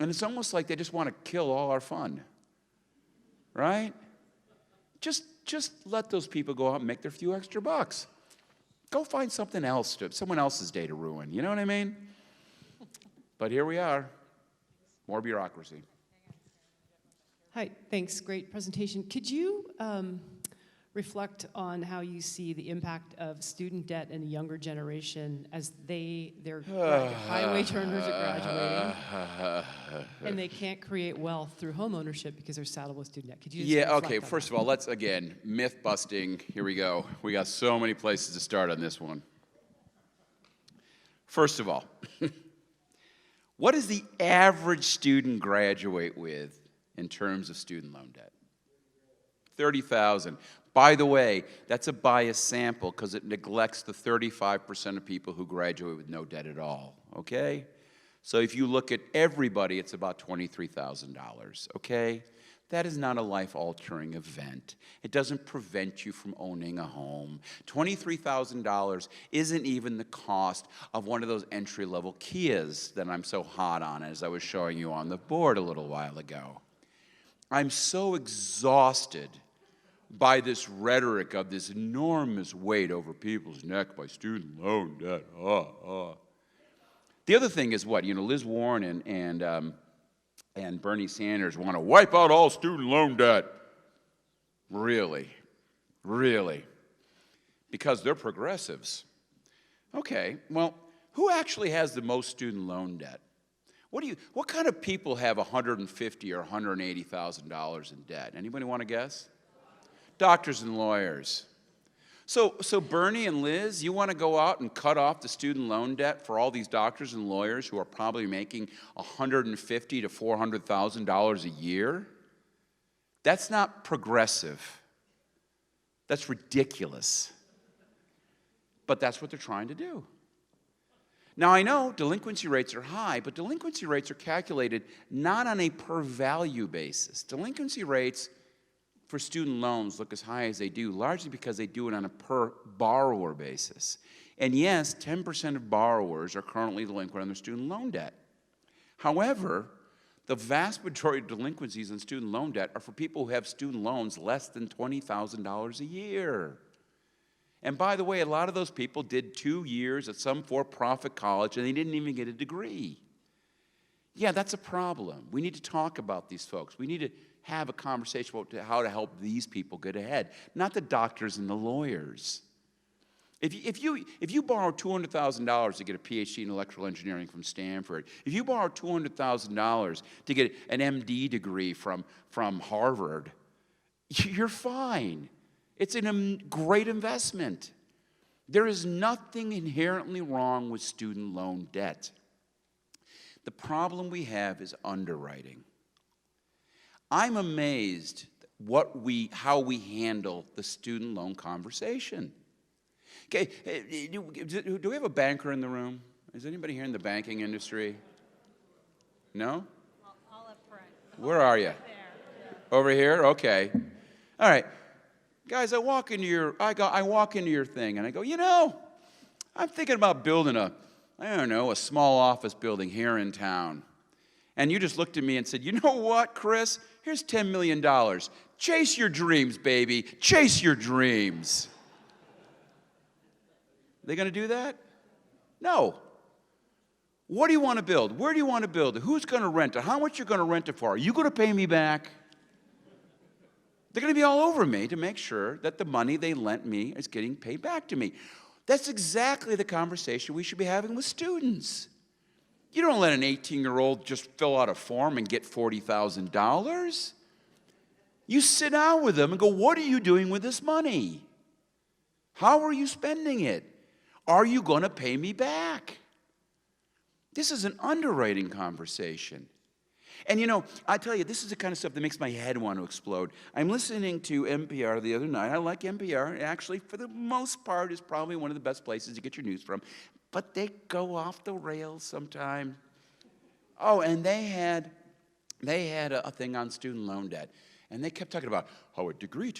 And it's almost like they just want to kill all our fun, right? Just let those people go out and make their few extra bucks. Go find something else, someone else's day to ruin, you know what I mean? But here we are, more bureaucracy. Hi, thanks, great presentation. Could you reflect on how you see the impact of student debt in the younger generation as their high-wage earners are graduating, and they can't create wealth through home ownership because they're saddled with student debt? Could you just reflect on first that? of all, let's, again, myth busting. Here we go. We got so many places to start on this one. First of all, what does the average student graduate with in terms of student loan debt? $30,000. By the way, that's a biased sample because it neglects the 35% of people who graduate with no debt at all, okay? So if you look at everybody, it's about $23,000, okay? That is not a life-altering event. It doesn't prevent you from owning a home. $23,000 isn't even the cost of one of those entry-level Kias that I'm so hot on, as I was showing you on the board a little while ago. I'm so exhausted by this rhetoric of this enormous weight over people's neck by student loan debt. The other thing is what? You know, Liz Warren and Bernie Sanders want to wipe out all student loan debt. Really? Really? Because they're progressives. Okay, well, who actually has the most student loan debt? What kind of people have $150,000 or $180,000 in debt? Anybody want to guess? Doctors and lawyers. So Bernie and Liz, you want to go out and cut off the student loan debt for all these doctors and lawyers who are probably making $150,000 to $400,000 a year? That's not progressive. That's ridiculous. But that's what they're trying to do. Now, I know delinquency rates are high, but delinquency rates are calculated not on a per value basis. Delinquency rates for student loans look as high as they do, largely because they do it on a per borrower basis. And yes, 10% of borrowers are currently delinquent on their student loan debt. However, the vast majority of delinquencies in student loan debt are for people who have student loans less than $20,000 a year. And by the way, a lot of those people did 2 years at some for-profit college and they didn't even get a degree. Yeah, that's a problem. We need to talk about these folks. We need to have a conversation about how to help these people get ahead, not the doctors and the lawyers. If you borrow $200,000 to get a PhD in electrical engineering from Stanford, if you borrow $200,000 to get an MD degree from Harvard, you're fine. It's a great investment. There is nothing inherently wrong with student loan debt. The problem we have is underwriting. I'm amazed how we handle the student loan conversation. Okay, do we have a banker in the room? Is anybody here in the banking industry? No? All up front. Where are you? Over here? Okay. All right. Guys, I walk into your thing and I go, you know, I'm thinking about building a small office building here in town. And you just looked at me and said, you know what, Chris? Here's $10 million. Chase your dreams, baby. Chase your dreams. They going to do that? No. What do you want to build? Where do you want to build it? Who's going to rent it? How much you're going to rent it for? Are you going to pay me back? They're going to be all over me to make sure that the money they lent me is getting paid back to me. That's exactly the conversation we should be having with students. You don't let an 18-year-old just fill out a form and get $40,000. You sit down with them and go, what are you doing with this money? How are you spending it? Are you going to pay me back? This is an underwriting conversation. And you know, I tell you, this is the kind of stuff that makes my head want to explode. I'm listening to NPR the other night. I like NPR. Actually, for the most part, is probably one of the best places to get your news from. But they go off the rails sometime. Oh, and they had a thing on student loan debt. And they kept talking about how a degree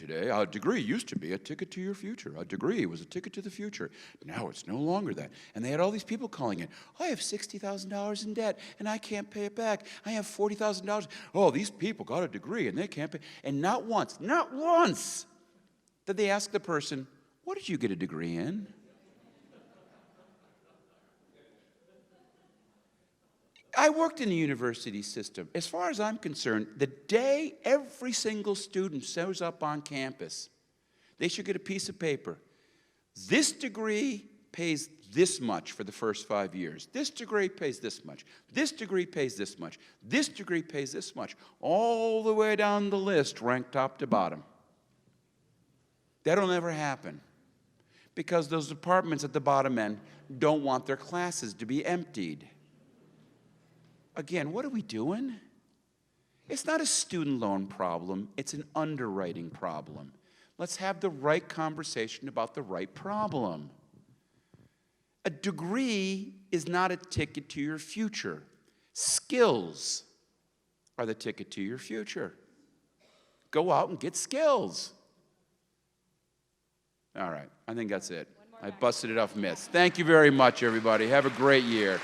used to be a ticket to your future. A degree was a ticket to the future. Now it's no longer that. And they had all these people calling in. I have $60,000 in debt, and I can't pay it back. I have $40,000. Oh, these people got a degree, and they can't pay. And not once did they ask the person, what did you get a degree in? I worked in the university system. As far as I'm concerned, the day every single student shows up on campus, they should get a piece of paper. This degree pays this much for the first 5 years. This degree pays this much. This degree pays this much. This degree pays this much. All the way down the list, ranked top to bottom. That'll never happen because those departments at the bottom end don't want their classes to be emptied. Again, what are we doing? It's not a student loan problem. It's an underwriting problem. Let's have the right conversation about the right problem. A degree is not a ticket to your future. Skills are the ticket to your future. Go out and get skills. All right, I think that's it. I busted it off myths. Thank you very much, everybody. Have a great year.